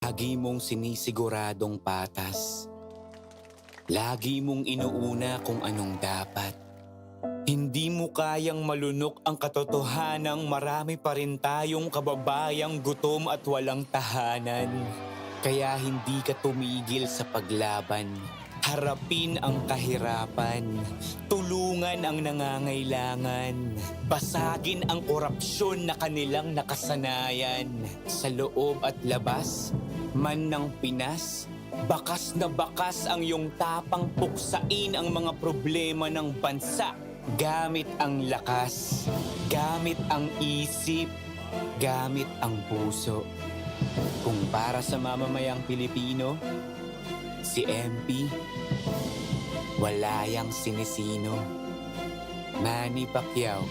Lagi mong sinisiguradong patas. Lagi mong inuuna kung anong dapat. Hindi mo kayang malunok ang katotohanang marami pa rin tayong kababayang gutom at walang tahanan. Kaya hindi ka tumigil sa paglaban. Harapin ang kahirapan. Tulungan ang nangangailangan. Basagin ang korupsyon na kanilang nakasanayan. Sa loob at labas, man ng Pinas, bakas na bakas ang iyong tapang puksain ang mga problema ng bansa. Gamit ang lakas, gamit ang isip, gamit ang puso. Kung para sa mamamayang Pilipino, si MP, wala yang sinisino. Manny Pacquiao.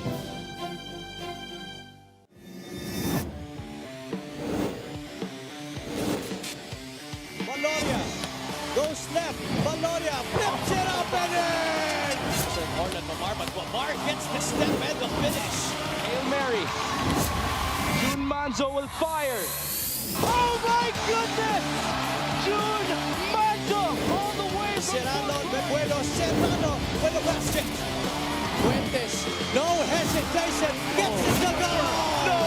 Valoria goes left. Valoria flips it up and in! Orlan Mamar, but Mamar gets the step and the finish. Hail Mary. June Manzo will fire. Oh my goodness! June Manzo all the way from Serrano, Bebuelo, Serrano with the basket. Fuentes, no hesitation, gets it to go! No!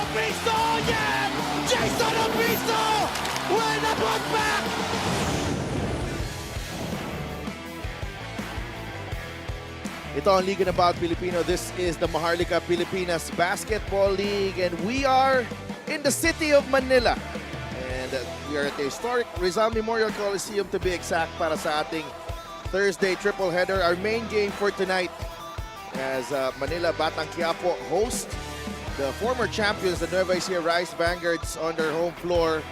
Obisto, yeah! Jason Obisto with a putback! Ito ang Liga ng Bawat Pilipino. This is the Maharlika Pilipinas Basketball League and we are in the city of Manila. And we are at the historic Rizal Memorial Coliseum to be exact para sa ating Thursday triple header. Our main game for tonight as Manila Batang Quiapo host the former champions, the Nueva Ecija Rice Vanguards on their home floor.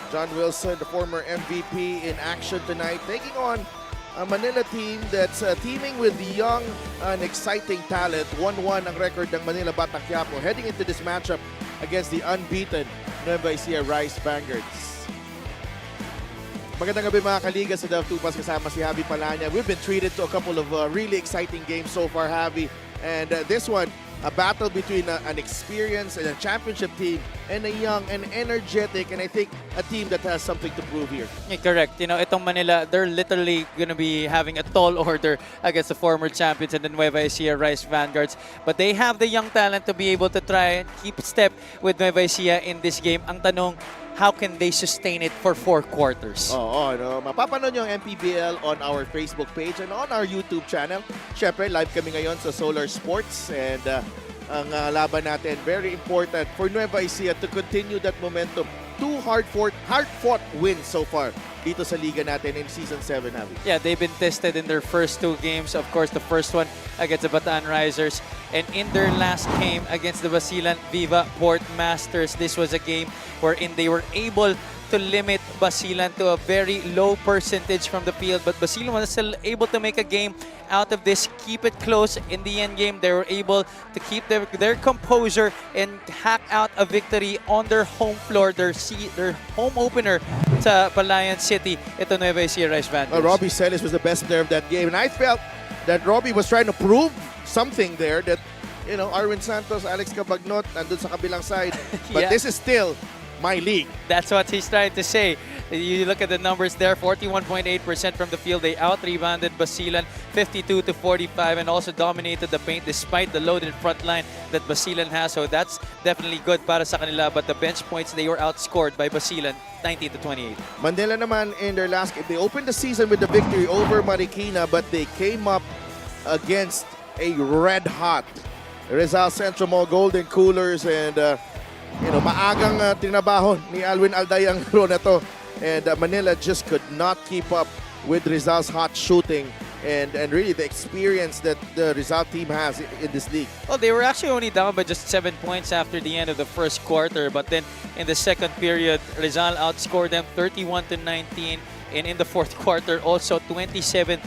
John Wilson, the former MVP, in action tonight, taking on a Manila team that's teaming with young and exciting talent. 1-1 ang record ng Manila Batang Quiapo heading into this matchup against the unbeaten Nueva Ecija Rice Vanguards. Magandang gabi mga kaliga sa Dev Tupas, kasama si Javi Palanya. We've been treated to a couple of really exciting games so far, Javi. And this one, a battle between an experienced and a championship team and a young and energetic and I think a team that has something to prove here. Yeah, correct. You know, itong Manila, they're literally going to be having a tall order against the former champions and the Nueva Ecija Rice Vanguards. But they have the young talent to be able to try and keep step with Nueva Ecija in this game. Ang tanong, how can they sustain it for 4 quarters? Oo, no? Mapapanood nyo ang MPBL on our Facebook page and on our YouTube channel. Siyempre, live kami ngayon sa Solar Sports and ang laban natin, very important for Nueva Ecija to continue that momentum. 2 hard-fought wins so far dito sa liga natin in Season 7, Javi. Yeah, they've been tested in their first 2 games. Of course, the first one against the Bataan Risers. And in their last game against the Basilan Viva Port Masters, this was a game wherein they were able to limit Basilan to a very low percentage from the field. But Basilan was still able to make a game out of this, keep it close. In the end game, they were able to keep their composure and hack out a victory on their home floor, their home opener sa Palayan City. Ito Nueva Ecija Rice Vanguards. Robbie Celis was the best player of that game and I felt that Robbie was trying to prove something there that, you know, Arwin Santos, Alex Cabagnot, nandun sa kabilang side. But Yeah. this is still my league. That's what he's trying to say. You look at the numbers there, 41.8% from the field. They out-rebounded Basilan 52-45 and also dominated the paint despite the loaded front line that Basilan has. So that's definitely good para sa kanila. But the bench points, they were outscored by Basilan 19-28. Manila naman in their last game, they opened the season with the victory over Marikina but they came up against a red-hot Rizal Central Mall Golden Coolers and you know, maagang tinabahon ni Alwin Alday ang laro na to. And Manila just could not keep up with Rizal's hot shooting and really the experience that the Rizal team has in this league. Well, they were actually only down by just 7 points after the end of the first quarter. But then in the second period, Rizal outscored them 31-19. And in the fourth quarter, also 27-16.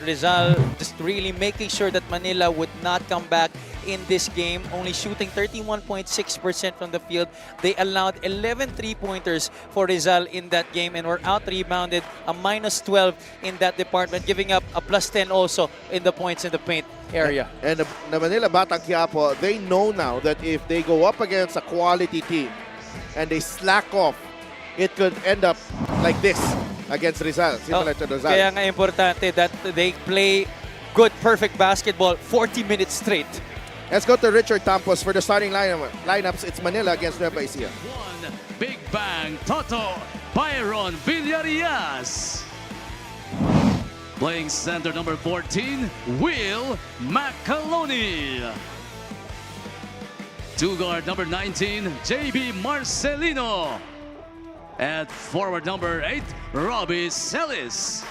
Rizal just really making sure that Manila would not come back in this game, only shooting 31.6% from the field. They allowed 11 three-pointers for Rizal in that game and were out-rebounded, a -12 in that department, giving up a +10 also in the points in the paint area. And the Manila Batang Quiapo, they know now that if they go up against a quality team and they slack off it could end up like this against Rizal. Similar to Rizal. Kaya nga importante that they play good, perfect basketball 40 minutes straight. Let's go to Richard Campos for the starting lineups. It's Manila against Nueva Ecija. One Big Bang Toto Byron Villarias. Playing center number 14, Will Macaloni. Two guard number 19, JB Marcelino. At forward number 8, Robbie Celis.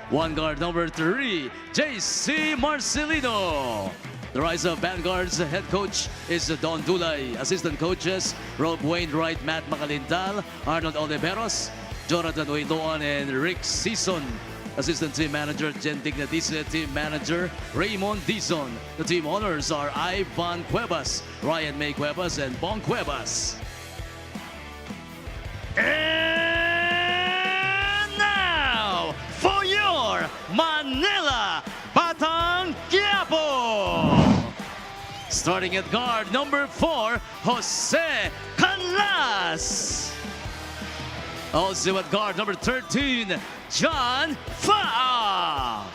One guard number 3, JC Marcelino. The Rise of Vanguard's head coach is Don Dulay. Assistant coaches, Rob Wainwright, Matt Macalintal, Arnold Oliveros, Jonathan Oiloan, and Rick Season. Assistant team manager, Jen Dignatice. Team manager, Raymond Dizon. The team owners are Ivan Cuevas, Ryan May Cuevas, and Bong Cuevas. And now, for your Manila Batang Quiapo. Starting at guard number 4, Jose Canlas. Also at guard number 13, John Fa.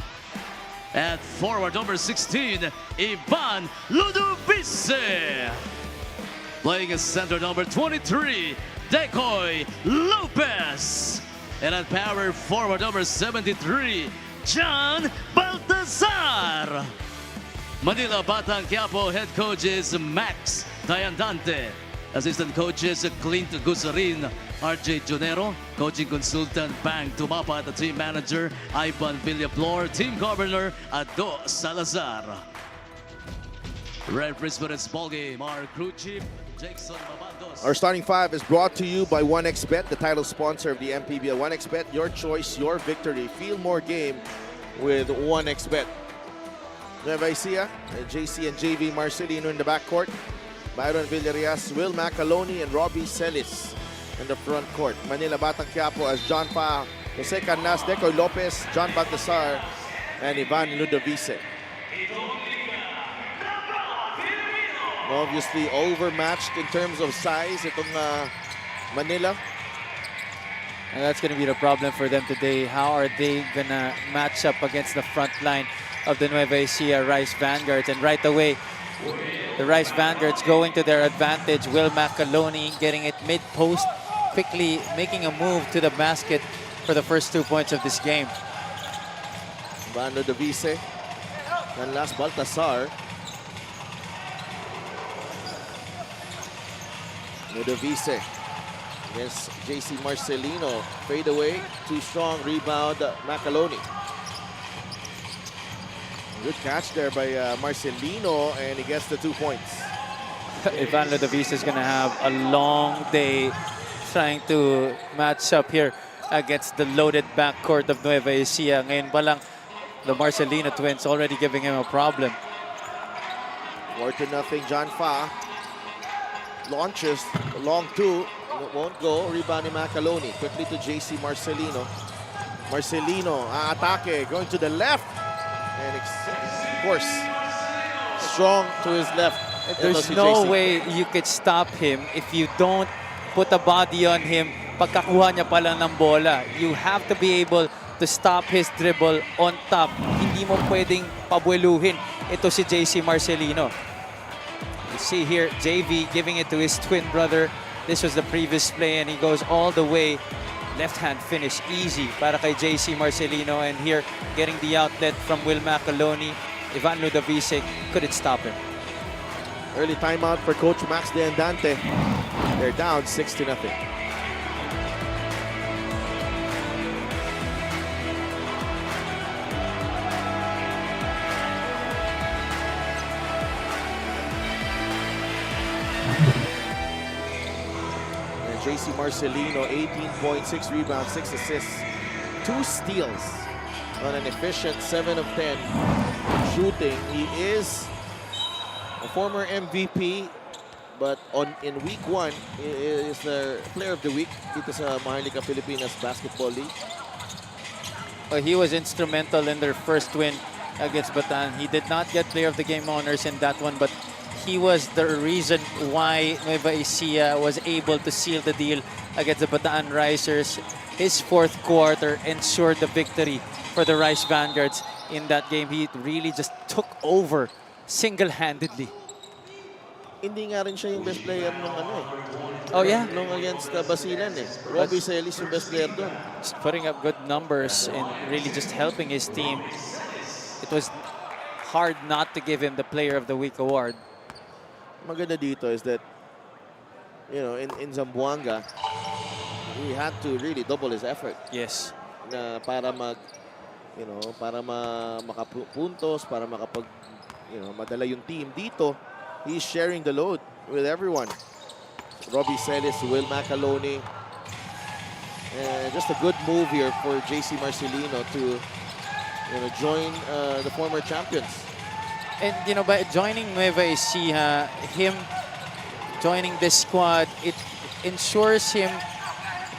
At forward number 16, Ivan Ludovice. Playing at center number 23, Decoy Lopez. And at power forward number 73, John Baltazar. Manila Batang Quiapo head coach is Max Diandante. Assistant coaches Clint Gusarin, RJ Junero. Coaching consultant Bang Tumapa. The team manager Ivan Villaflor. Team governor Ado Salazar. Referee for this ball game, our crew chief Jackson Mabandos. Our starting five is brought to you by 1xBet, the title sponsor of the MPBL. 1xBet, your choice, your victory. Feel more game with 1xBet. Nueva Ecija, JC and JV Marcelino in the backcourt. Byron Villarias, Will Macaloni, and Robbie Celis in the front court. Manila Batang Quiapo as John Pa, Jose Canas, Decoy Lopez, John Baltasar, and Ivan Ludovice. Obviously overmatched in terms of size itong Manila. And that's going to be the problem for them today. How are they going to match up against the front line of the Nueva Ecija Rice Vanguards? And right away, the Rice Vanguards going to their advantage. Will Macaloni getting it mid-post, quickly making a move to the basket for the first 2 points of this game. Ivan Ludovice. And last, Baltasar. Ludovice against JC Marcelino. Fade away. Too strong. Rebound. Macaloni. Good catch there by Marcelino, and he gets the 2 points. Ivan Ludovice is going to have a long day trying to match up here against the loaded backcourt of Nueva Ecija. Ngayon pa lang, the Marcelino twins already giving him a problem. 4-0. John Fa launches long two, won't go. Rebound ni Macaloni. Quickly to JC Marcelino. Marcelino atake going to the left, and of course strong to his left. There's no way you could stop him if you don't put a body on him pagkakuha niya pa lang ng bola. You have to be able to stop his dribble on top. Hindi mo pwedeng pabueluhin ito si JC Marcelino. You see here, JV giving it to his twin brother. This was the previous play, and he goes all the way. Left-hand finish, easy para kay JC Marcelino. And here, getting the outlet from Will Macaloni. Ivan Ludovice couldn't stop him. Early timeout for Coach Max Diandante. They're down 6-0. JC Marcelino, 18.6 rebounds, 6 assists, 2 steals on an efficient 7 of 10 shooting. He is a former MVP, but in week 1, he is the player of the week dito sa Maharlika Pilipinas Basketball League. He was instrumental in their first win against Bataan. He did not get player of the game honors in that one, but he was the reason why Nueva Ecija was able to seal the deal against the Bataan Risers. His fourth quarter ensured the victory for the Rice Vanguards in that game. He really just took over single-handedly. Hindi nga rin siya yung best player nung ano eh. Oh yeah, Nung against Basilan eh. Robbie Celis yung best player doon. just putting up good numbers and really just helping his team. It was hard not to give him the Player of the Week award. Maganda dito is that, you know, in Zamboanga, he had to really double his effort Yes. na para para makapuntos, para madala yung team. Dito, he's sharing the load with everyone. Robbie Celis, Will Macaloni. And just a good move here for JC Marcelino to join the former champions. And by joining Nueva Ecija, him joining this squad, it ensures him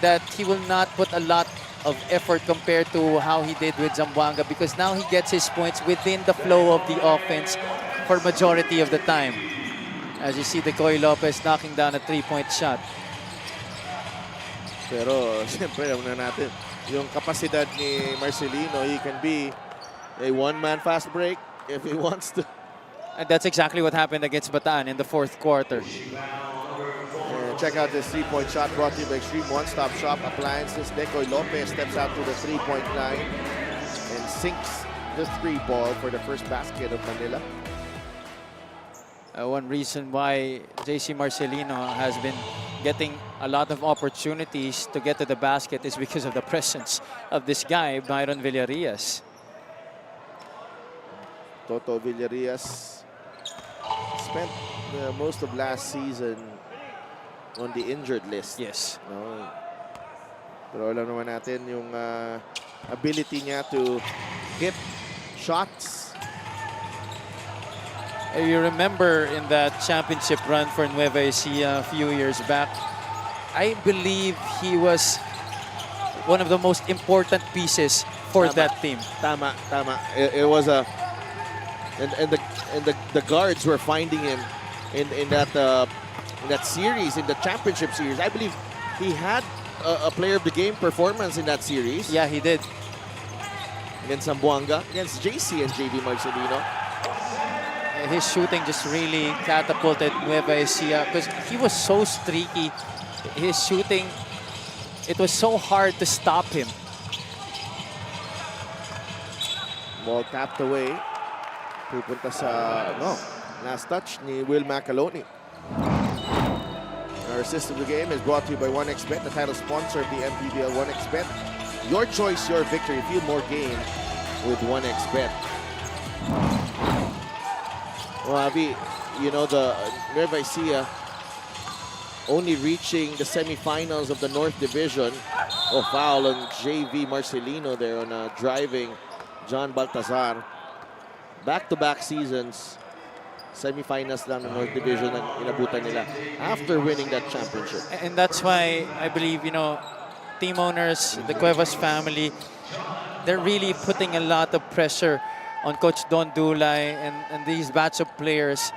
that he will not put a lot of effort compared to how he did with Zamboanga, because now he gets his points within the flow of the offense for majority of the time. As you see, Decoy Lopez knocking down a three-point shot. Pero siyempre, alam na natin, yung kapasidad ni Marcelino, he can be a one-man fast break if he wants to. And that's exactly what happened against Bataan in the fourth quarter. And check out this three-point shot brought to you by Extreme One-Stop Shop Appliances. Decoy Lopez steps out to the three-point line and sinks the three ball for the first basket of Manila. One reason why JC Marcelino has been getting a lot of opportunities to get to the basket is because of the presence of this guy, Byron Villarias. Toto Villarias spent most of last season on the injured list. Yes. No? Pero alam naman natin yung ability niya to hit shots. You remember in that championship run for Nueva Ecija a few years back, I believe he was one of the most important pieces for that team. Tama. It was a and the guards were finding him in that series, in the championship series. I believe he had a player of the game performance in that series. Yeah, he did. Against Zamboanga, against JC and JV Marcelino. His shooting just really catapulted Nueva Ecija because he was so streaky. His shooting, it was so hard to stop him. Ball tapped away. Pupunta sa last touch ni Will Macaloni. Our assist of the game is brought to you by 1xBet, the title sponsor of the MPBL. 1xBet, your choice, your victory. Feel more game with 1xBet. Well, Avi, the Nueva Ecija only reaching the semifinals of the North Division. Foul on JV Marcelino there on driving John Baltazar. Back-to-back seasons, semifinals lang ng North Division ang inabutan nila after winning that championship. And that's why I believe, team owners, the Cuevas family, they're really putting a lot of pressure on Coach Don Dulay and these batch of players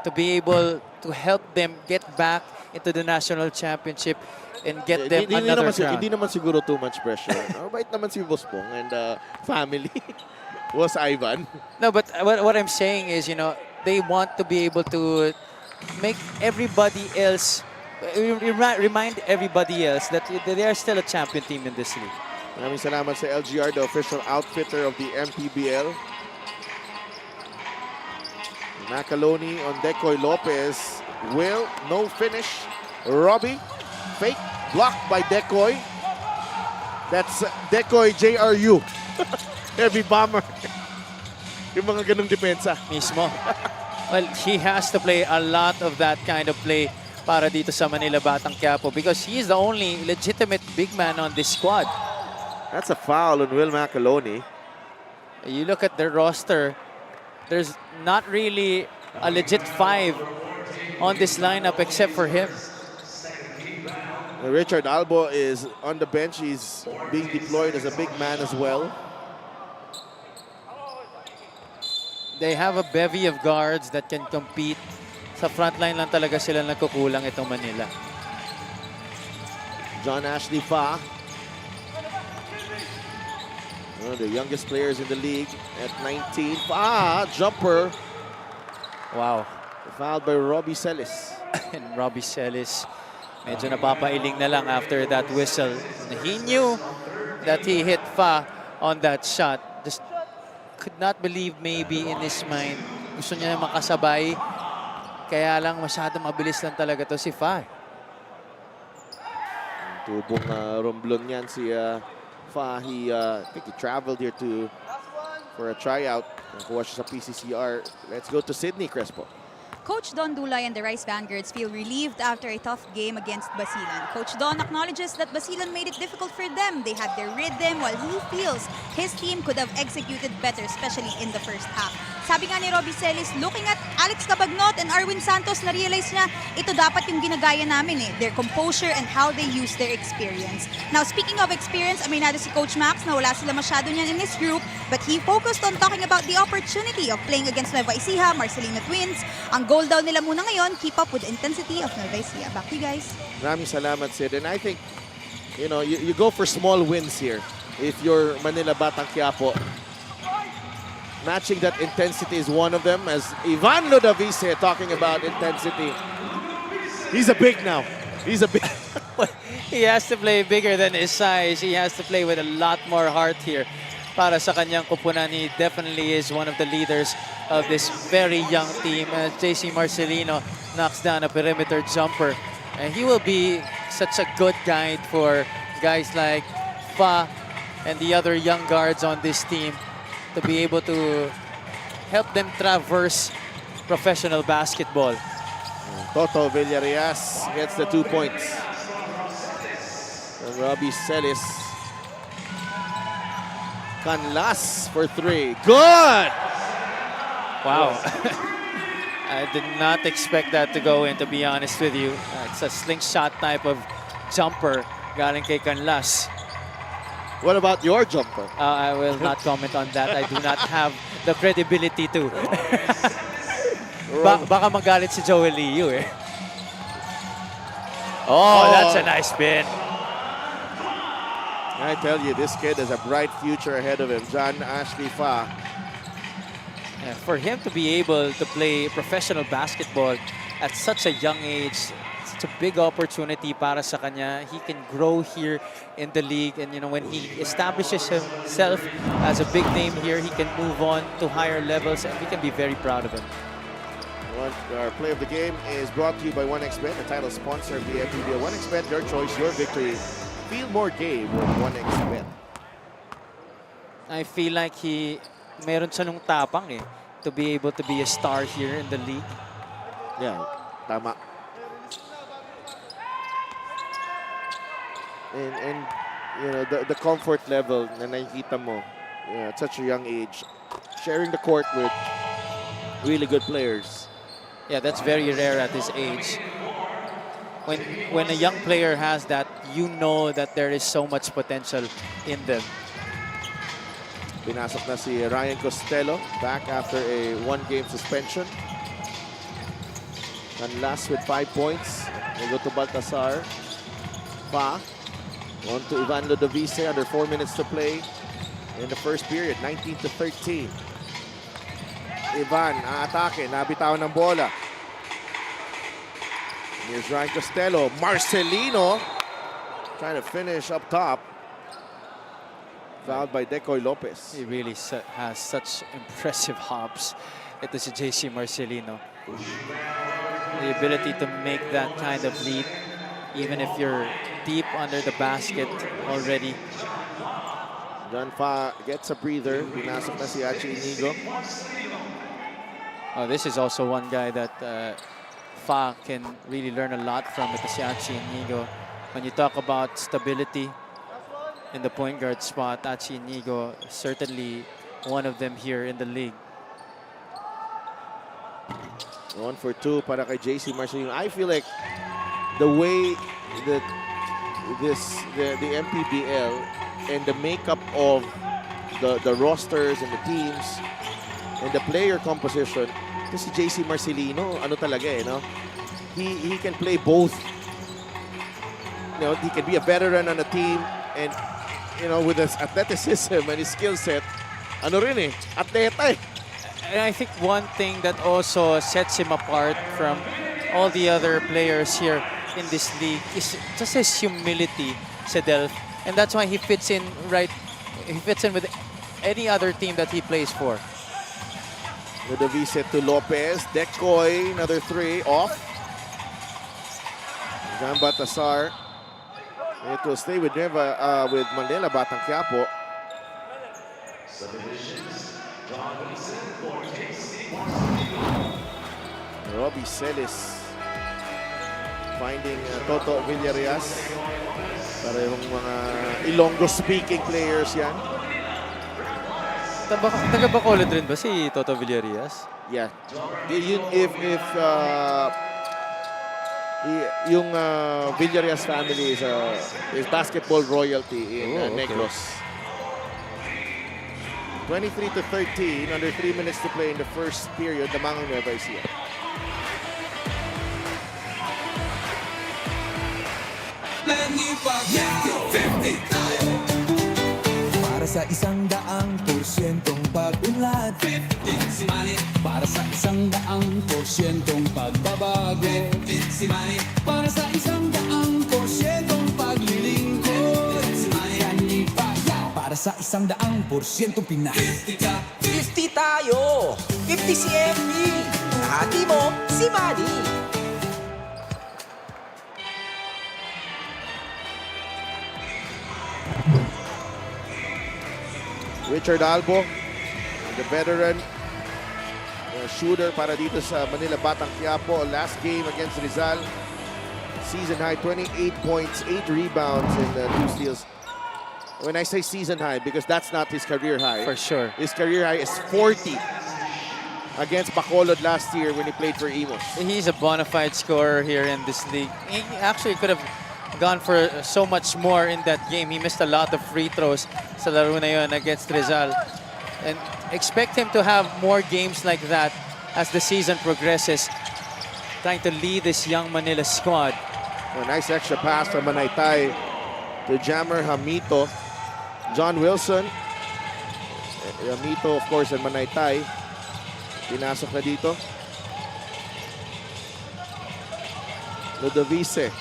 to be able to help them get back into the national championship and get them another crown. Hindi naman siguro too much pressure. Mabait naman si Boss Pong and family. Was Ivan. No, but what I'm saying is, they want to be able to make everybody else, remind everybody else that they are still a champion team in this league. Maraming salamat sa LGR, the official outfitter of the MPBL. Macaloni on Decoy Lopez. Will, no finish. Robbie, fake, blocked by Decoy. That's Decoy JRU. Heavy bomber. Yung mga ganung depensa. Mismo. Well, he has to play a lot of that kind of play para dito sa Manila Batang Quiapo because he is the only legitimate big man on this squad. That's a foul on Will Macaloni. You look at the roster, there's not really a legit five on this lineup except for him. Richard Albo is on the bench. He's being deployed as a big man as well. They have a bevy of guards that can compete Sa frontline lang talaga sila nagkukulang itong Manila. John Ashley Fa, one of the youngest players in the league at 19. Fa, jumper, Wow. fouled by Robbie Celis. And Robbie Celis, medyo napapailing na lang after that whistle. He knew that he hit Fa on that shot. Just could not believe maybe in his mind. Gusto niya na makasabay. Kaya lang masyadong mabilis lang talaga to si Fa. Tubong romblon yan si Fa. I think he traveled here for a tryout. Nakuha siya sa PCCR. Let's go to Sydney Crespo. Coach Don Dulay and the Rice Vanguards feel relieved after a tough game against Basilan. Coach Don acknowledges that Basilan made it difficult for them. They had their rhythm while he feels his team could have executed better, especially in the first half. Sabi nga ni Robbie Celis, looking at Alex Cabagnot and Arwin Santos, na-realize niya, ito dapat yung ginagaya namin their composure and how they use their experience. Now, speaking of experience, aminado si Coach Max na wala sila masyado niyan in his group, but he focused on talking about the opportunity of playing against Nueva Ecija, Marcelino Twins. Ang goal daw nila muna ngayon, keep up with the intensity of Nueva Ecija. Back to you guys. Maraming salamat, Sid. And I think, you know, you go for small wins here. If you're Manila Batang Quiapo, matching that intensity is one of them. As Ivan Ludovice talking about intensity. He's a big now. He's a big. He has to play bigger than his size. He has to play with a lot more heart here. Para sa kanyang kupunan, he definitely is one of the leaders of this very young team. JC Marcelino knocks down a perimeter jumper. And he will be such a good guide for guys like Fa and the other young guards on this team to be able to help them traverse professional basketball. Toto Villarias gets the 2 points. And Robbie Celis. Canlas for 3. Good! Wow. I did not expect that to go in, to be honest with you. It's a slingshot type of jumper galing kay Canlas. What about your jumper? I will not comment on that. I do not have the credibility to. Baka magalit si Joel Liu Oh, that's a nice spin. I tell you, this kid has a bright future ahead of him. John Ashley Fa. Yeah, for him to be able to play professional basketball at such a young age, such a big opportunity para sa kanya. He can grow here in the league, and you know, when he establishes himself as a big name here, he can move on to higher levels, and we can be very proud of him. Our play of the game is brought to you by 1xBet, the title sponsor of the MPBL. 1xBet, your choice, your victory. Feel more game with 1xBet. I feel like meron siya nung tapang to be able to be a star here in the league. Yeah, tama. And you know, the comfort level na nakikita mo, at such a young age, sharing the court with really good players. Yeah, that's very rare at this age. When a young player has that, you know that there is so much potential in them. Pinasok na si Ryan Costello back after a 1-game suspension. And last with 5 points. They go to Baltasar. Fa. On to Ivan Ludovice under 4 minutes to play in the first period. 19-13. Ivan, aatake. Nabitawan ng bola. Here's Ryan Costello. Marcelino trying to finish up top. Fouled by Decoy Lopez. He really has such impressive hops. Ito si JC Marcelino. The ability to make that kind of leap, even if you're deep under the basket already. John Fa gets a breather. Pinasok na si Achi Inigo. Oh, this is also one guy that Fa can really learn a lot from. Ito si Achi Inigo. When you talk about stability in the point guard spot, Achi Inigo certainly one of them here in the league. 1 for 2 para kay JC Marcelino. I feel like the way that the MPBL and the makeup of the rosters and the teams and the player composition Kasi JC Marcelino, ano talaga no? He can play both. He can be a veteran on a team and with his athleticism and his skill set, atleta eh. And I think one thing that also sets him apart from all the other players here in this league is just his humility, Sedel. And that's why he fits in with any other team that he plays for. Ludovice to Lopez. Decoy, another three, off. Jean Batasar. It will stay with Manila, Batang Quiapo. Robbie Celis finding Toto Villarias. Parehong mga Ilonggo-speaking players yan. Taga Bacolod rin ba si Toto Villarias? Yeah. If yung Villarias family is basketball royalty in Negros. 23-13, under 3 minutes to play in the first period, Damangang Nueva Ecija. Para sa 100%'ong pag-unlad, 15 si Manny. Para sa 100%'ong pagbabago, 15 si Manny. Para sa 100%'ong paglilingkod, 15 si Manny. Para sa 100%'ong Pinas, 50 tayo, 50 si ME. Hati mo si Manny. Richard Albo, the veteran shooter para dito sa Manila Batang Quiapo. Last game against Rizal, season high 28 points, 8 rebounds, and 2 steals. When I say season high, because that's not his career high. For sure. His career high is 40 against Bacolod last year when he played for Imos. He's a bona fide scorer here in this league. He actually could have gone for so much more in that game. He missed a lot of free throws sa laro na yun against Rizal. And expect him to have more games like that as the season progresses, trying to lead this young Manila squad. A nice extra pass from Manaytay to Jammer Hamito. John Wilson. Hamito, of course, and Manaytay. Pinasok na dito. Ludovice.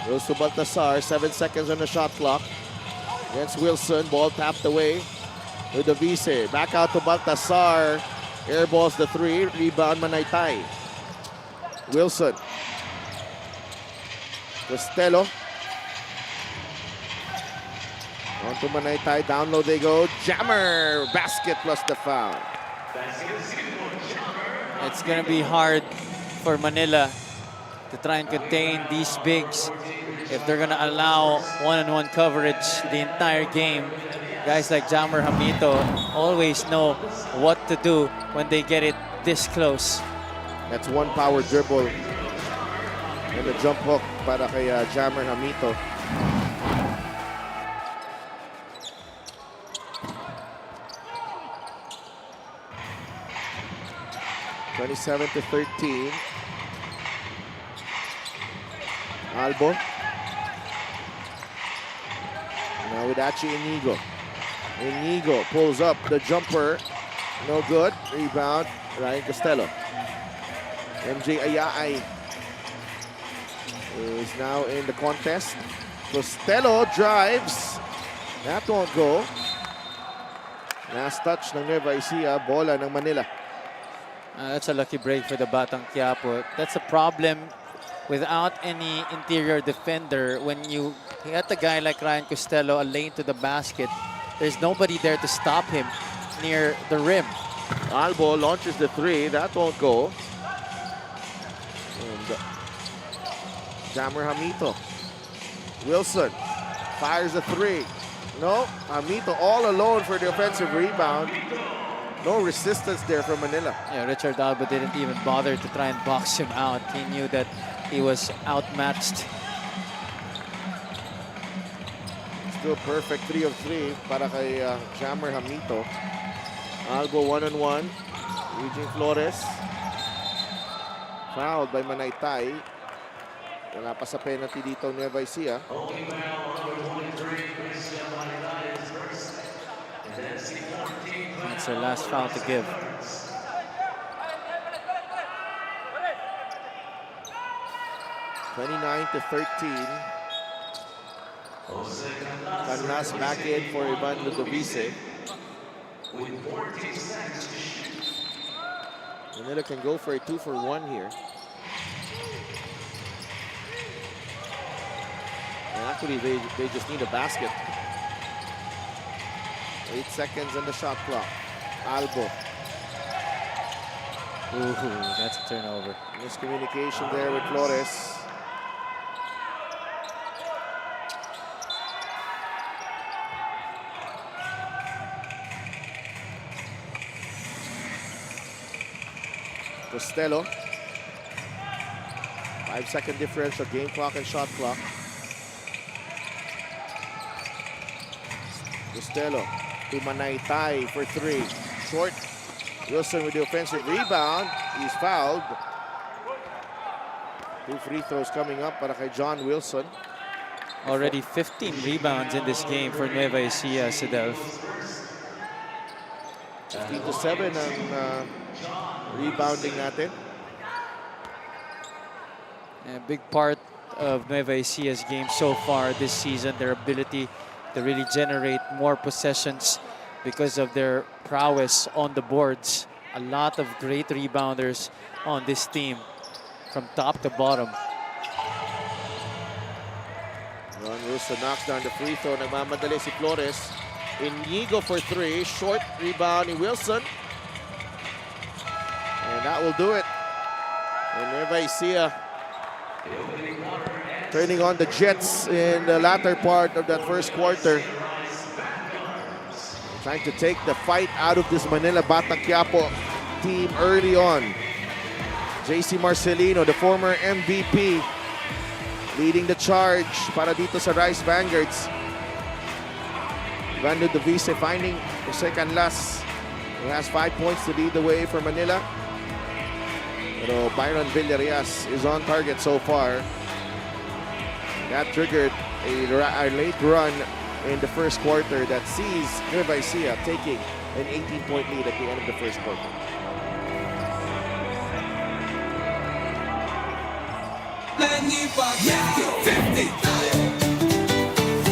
Goes to Baltasar, 7 seconds on the shot clock. Against Wilson, ball tapped away. Ludovice, back out to Baltasar. Airballs the 3, rebound Manaytay. Wilson. Costello. On to Manaytay, down low they go. Jammer, basket plus the foul. It's going to be hard for Manila to try and contain these bigs if they're going to allow one-on-one coverage the entire game. Guys like Jammer Hamito always know what to do when they get it this close. That's one power dribble and a jump hook para kay Jammer Hamito. (27-13). Albo. Now with Achi Inigo. Inigo pulls up the jumper. No good. Rebound. Ryan Costello. MJ Ayaay is now in the contest. Costello drives. That won't go. Last touch ng Nueva Ecija. Bola ng Manila. That's a lucky break for the Batang Quiapo. That's a problem without any interior defender. When you get a guy like Ryan Costello a lane to the basket, there's nobody there to stop him near the rim. Albo launches the 3. That won't go. And Jammer Hamito. Wilson fires a 3. No, Hamito all alone for the offensive rebound. No resistance there from Manila. Yeah, Richard Alba didn't even bother to try and box him out. He knew that he was outmatched. Still perfect 3 of 3 para kay Jammer Hamito. Albo one-on-one. Eugene Flores. Fouled by Manaytay. Wala pa sa penalty dito Nueva Ecija. That's their last foul to give. (29-13). Canlas back in for Ivan Ludovice. Manila can go for a 2-for-1 here. And actually, they just need a basket. 8 seconds on the shot clock. Albo. Ooh, that's a turnover. Miscommunication there with Flores. Costello. 5-second differential, game clock and shot clock. Costello to Manaytay for 3. Short. Wilson with the offensive rebound. He's fouled. 2 free throws coming up para kay John Wilson. Already 15 rebounds in this game for Nueva Ecija, Sidelf. 15-7 ang rebounding natin. A big part of Nueva Ecija's game so far this season, their ability to really generate more possessions because of their prowess on the boards. A lot of great rebounders on this team from top to bottom. Ron Wilson knocks down the free throw. Nagmamadali si Flores. Inigo for 3. Short rebound ni Wilson. And that will do it. And Nueva Ecija turning on the Jets in the latter part of that first quarter. Trying to take the fight out of this Manila Batang Quiapo team early on. JC Marcelino, the former MVP, leading the charge para dito sa Rice Vanguards. Ivan Ludovice finding Jose Canlas, who has 5 points to lead the way for Manila. Pero Byron Villarreal is on target so far. That triggered a late run in the first quarter that sees Nueva Ecija taking an 18-point lead at the end of the first quarter.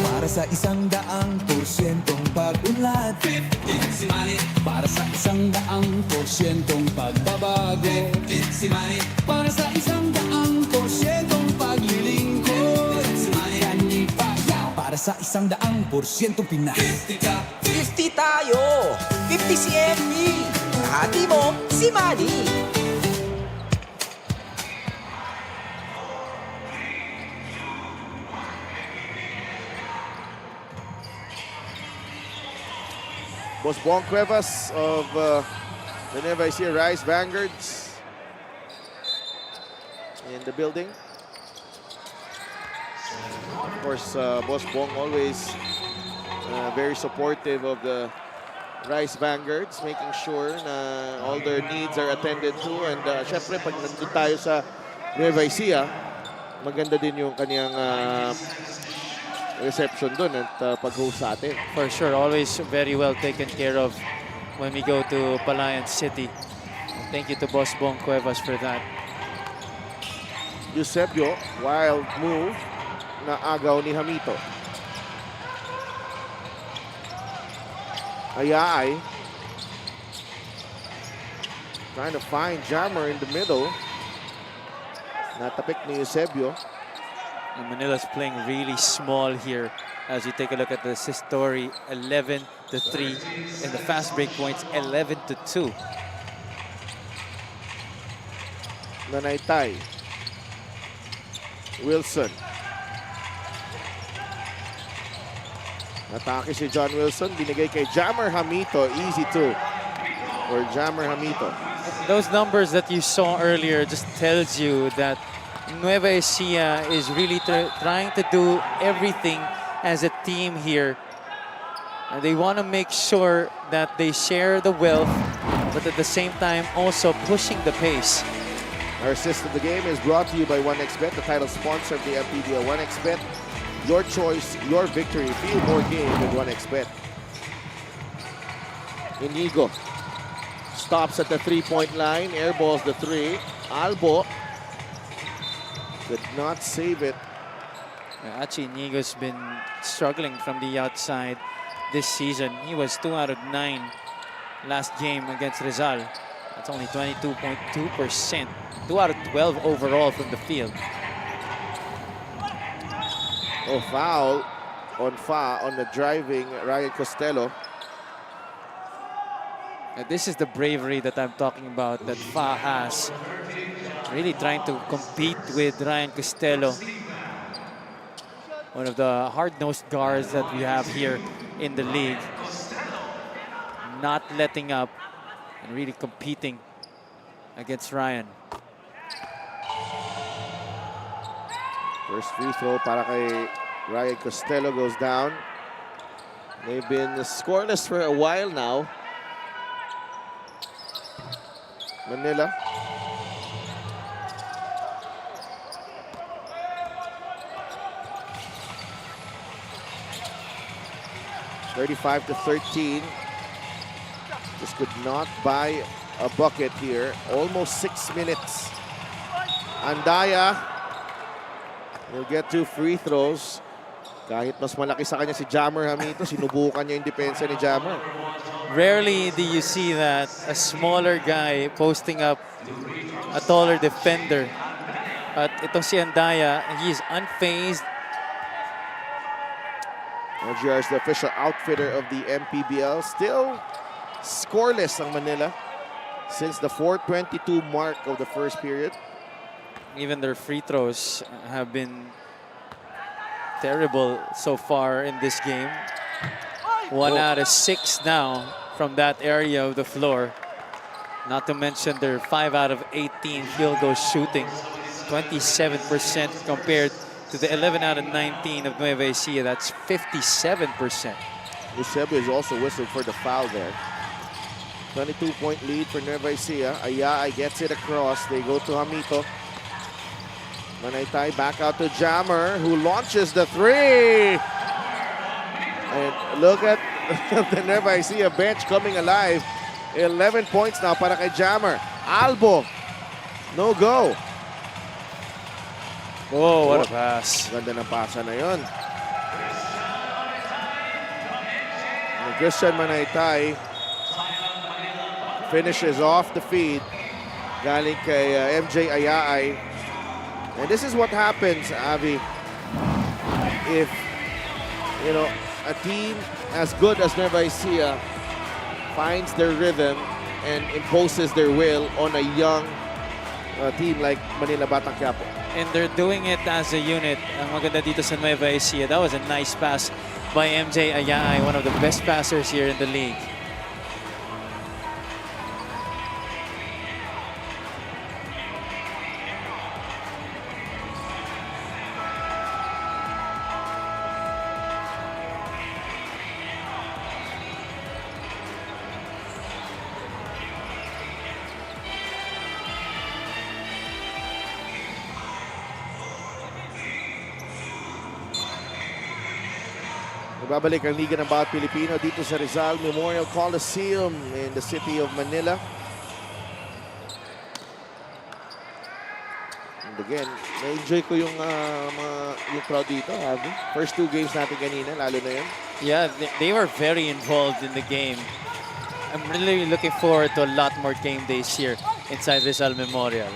Para sa 100%'ong pag-unlad, 15 si Manny. para sa 100%'ong pagbabago, 15 si Manny. para sa 100%'ong paglilingkod, 15 si Manny. Kanipayaw. Para sa 100%'ong Pinas. 50 ka. 50 tayo! 50 si MP! Kahati mo, si Manny! Boss Bong Cuevas of the Nueva Ecija Rice Vanguards in the building. Of course, Boss Bong always very supportive of the Rice Vanguards, making sure na all their needs are attended to. And syempre, pag nandun tayo sa Nueva Ecija, maganda din yung kanyang reception dun at pag-host sa atin. For sure, always very well taken care of when we go to Palayan City. Thank you to Boss Bong Cuevas for that. Eusebio, wild move na agaw ni Hamito. Ayaay trying to find Jammer in the middle. Natapik ni Eusebio. And Manila's playing really small here as you take a look at the assist story, 11-3, and the fast break points, 11-2. Nanaytay. Wilson. Atake si John Wilson. Binigay kay Jammer Hamito. Easy two for Jammer Hamito. Those numbers that you saw earlier just tells you that Nueva Ecija is really trying to do everything as a team here And they want to make sure that they share the wealth, but at the same time also pushing the pace. Our assist of the game is brought to you by 1xBet, the title sponsor of the MPBL. 1xBet, your choice, your victory. Feel more game with 1xBet. Inigo stops at the three-point line, airballs the three. Albo did not save it. Actually, Inigo's been struggling from the outside this season. He was 2 out of 9 last game against Rizal. That's only 22.2%. 2 out of 12 overall from the field. Oh, foul on the driving Ryan Costello. This is the bravery that I'm talking about that Fa has. Really trying to compete with Ryan Costello. One of the hard-nosed guards that we have here in the league. Not letting up and really competing against Ryan. First free throw para kay Ryan Costello goes down. They've been scoreless for a while now. Manila. (35-13). Just could not buy a bucket here. Almost 6 minutes. Andaya will get 2 free throws. Kahit mas malaki sa kanya si Jammer Hamito, sinubukan niya yung depensa ni Jammer. Rarely do you see that a smaller guy posting up a taller defender. But itong si Andaya, he is unfazed. OGR is the official outfitter of the MPBL. Still scoreless ang Manila since the 4:22 mark of the first period. Even their free throws have been terrible so far in this game. 1 out of 6 now from that area of the floor. Not to mention their 5 out of 18 field goal shooting. 27% compared to the 11 out of 19 of Nueva Ecija. That's 57%. Eusebio is also whistled for the foul there. 22-point lead for Nueva Ecija. Ayay gets it across. They go to Hamito. Manaytay back out to Jammer, who launches the three. And look at the Nueva Ecija bench coming alive. 11 points now para kay Jammer. Albo, no go. Oh, what a pass. Ganda ng pasa na yun. And Christian Manaytay finishes off the feed. Galing kay MJ Ayay. And this is what happens, Avi, if, you know, a team as good as Nueva Ecija finds their rhythm and imposes their will on a young team like Manila Batang Quiapo. And they're doing it as a unit. Ang maganda dito sa Nueva Ecija. That was a nice pass by MJ Ayay, one of the best passers here in the league. Babalik ang Liga ng Bawat Pilipino dito sa Rizal Memorial Coliseum in the city of Manila. And again, na-enjoy ko yung crowd dito, Abby. First 2 games natin kanina, lalo na yun. Yeah, they were very involved in the game. I'm really looking forward to a lot more game days here inside Rizal Memorial.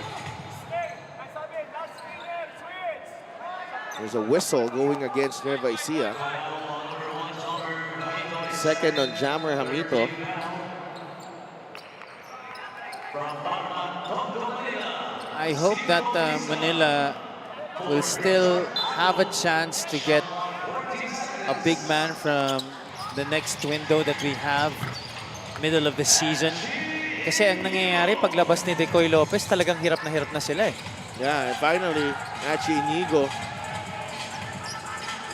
There's a whistle going against Nueva Ecija. Second on Jammer Hamito. I hope that Manila will still have a chance to get a big man from the next window that we have, middle of the season. Kasi ang nangyayari, paglabas ni Decoy Lopez, talagang hirap na sila eh. Yeah, and finally, Inigo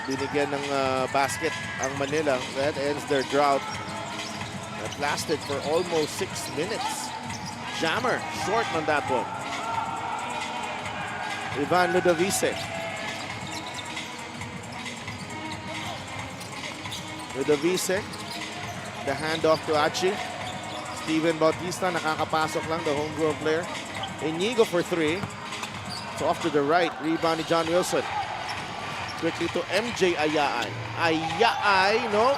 binigyan ng basket ang Manila. That ends their drought. That lasted for almost 6 minutes. Jammer, short on that one. Ivan Ludovice. Ludovice, the handoff to Achi. Steven Bautista, nakakapasok lang, the homegrown player. Inigo for 3. It's off to the right. Rebound ni John Wilson. Quickly to MJ Ayaay. Ayaay, no?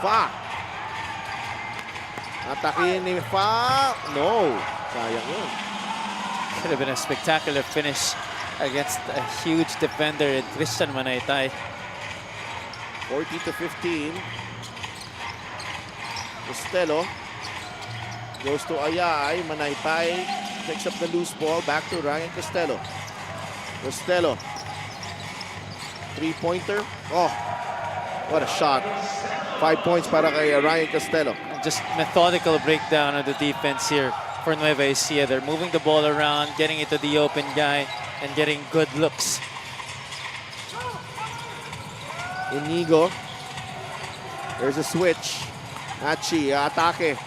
Fa. Atakin ni Fa. No. Sayang yun. Could have been a spectacular finish against a huge defender in Christian Manaytay. 40-15. Costello goes to Ayaay. Manaytay picks up the loose ball. Back to Ryan Costello. Costello. Three-pointer. Oh, what a shot. 5 points para kay Ryan Costello. Just methodical breakdown of the defense here for Nueva Ecija. They're moving the ball around, getting it to the open guy, and getting good looks. Inigo. There's a switch. Achi, atake.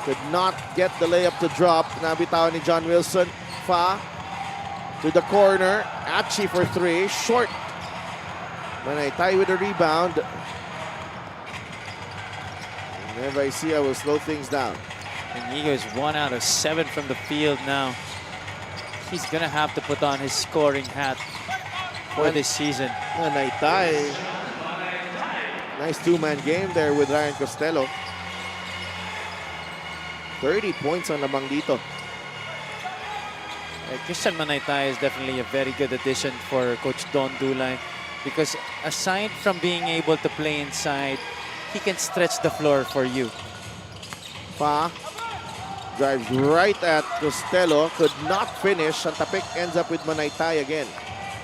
Could not get the layup to drop. Nabitaw ni John Wilson. Fa to the corner. Achi for 3. Short. Manaytay with a rebound. Nueva Ecija will slow things down. Inigo is 1 out of 7 from the field now. He's gonna have to put on his scoring hat for this season. Manaytay. Nice two-man game there with Ryan Costello. 30 points ang lamang dito. Christian Manaytay is definitely a very good addition for Coach Don Dulay because aside from being able to play inside, he can stretch the floor for you. Fa drives right at Costello. Could not finish. Santapik ends up with Manaytay again.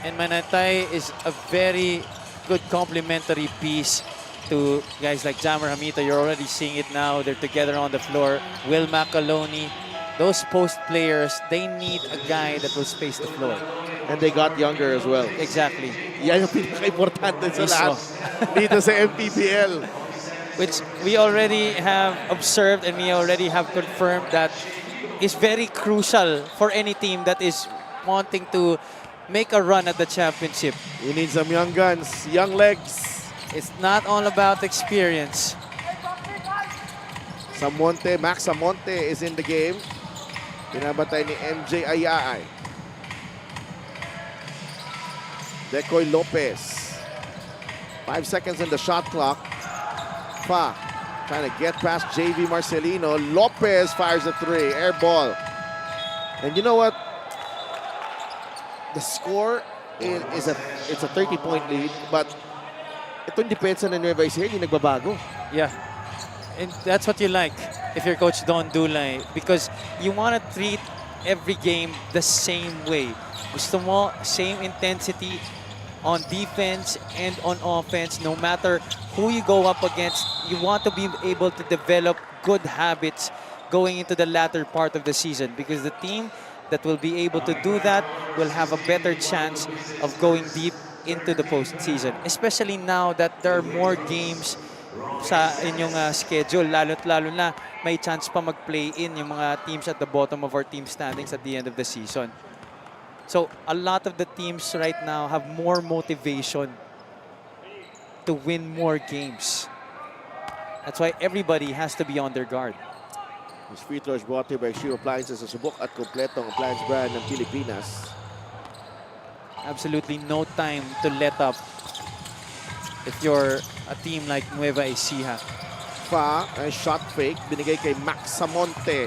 And Manaytay is a very good complementary piece to guys like Jammer Hamita. You're already seeing it now. They're together on the floor. Will Macaloni. Those post players, they need a guy that will space the floor. And they got younger as well. Exactly. Yan yung pinaka-importante sa Mismo. lahat dito sa MPBL. Which we already have observed and we already have confirmed that is very crucial for any team that is wanting to make a run at the championship. You need some young guns, young legs. It's not all about experience. Max Samonte is in the game. Pinabatay ni MJ Ayaay. Decoy Lopez. 5 seconds in the shot clock. Fa trying to get past JV Marcelino. Lopez fires a 3. Air ball. And you know what? The score is it's a 30-point lead, but itong depensa ng Nueva Ecija hindi nagbabago. Yeah. And that's what you like if you're Coach Don Dulay because you want to treat every game the same way. Gusto mo same intensity on defense and on offense. No matter who you go up against, you want to be able to develop good habits going into the latter part of the season because the team that will be able to do that will have a better chance of going deep into the postseason. Especially now that there are more games sa inyong schedule, lalo na may chance pa mag-play in yung mga teams at the bottom of our team standings at the end of the season. So a lot of the teams right now have more motivation to win more games. That's why everybody has to be on their guard. This free throw is brought to you by Shiro Appliances sa subok at kompletong appliance brand ng Pilipinas. Absolutely no time to let up if you're a team like Nueva Ecija. Fa, a shot fake, binigay kay Max Samonte.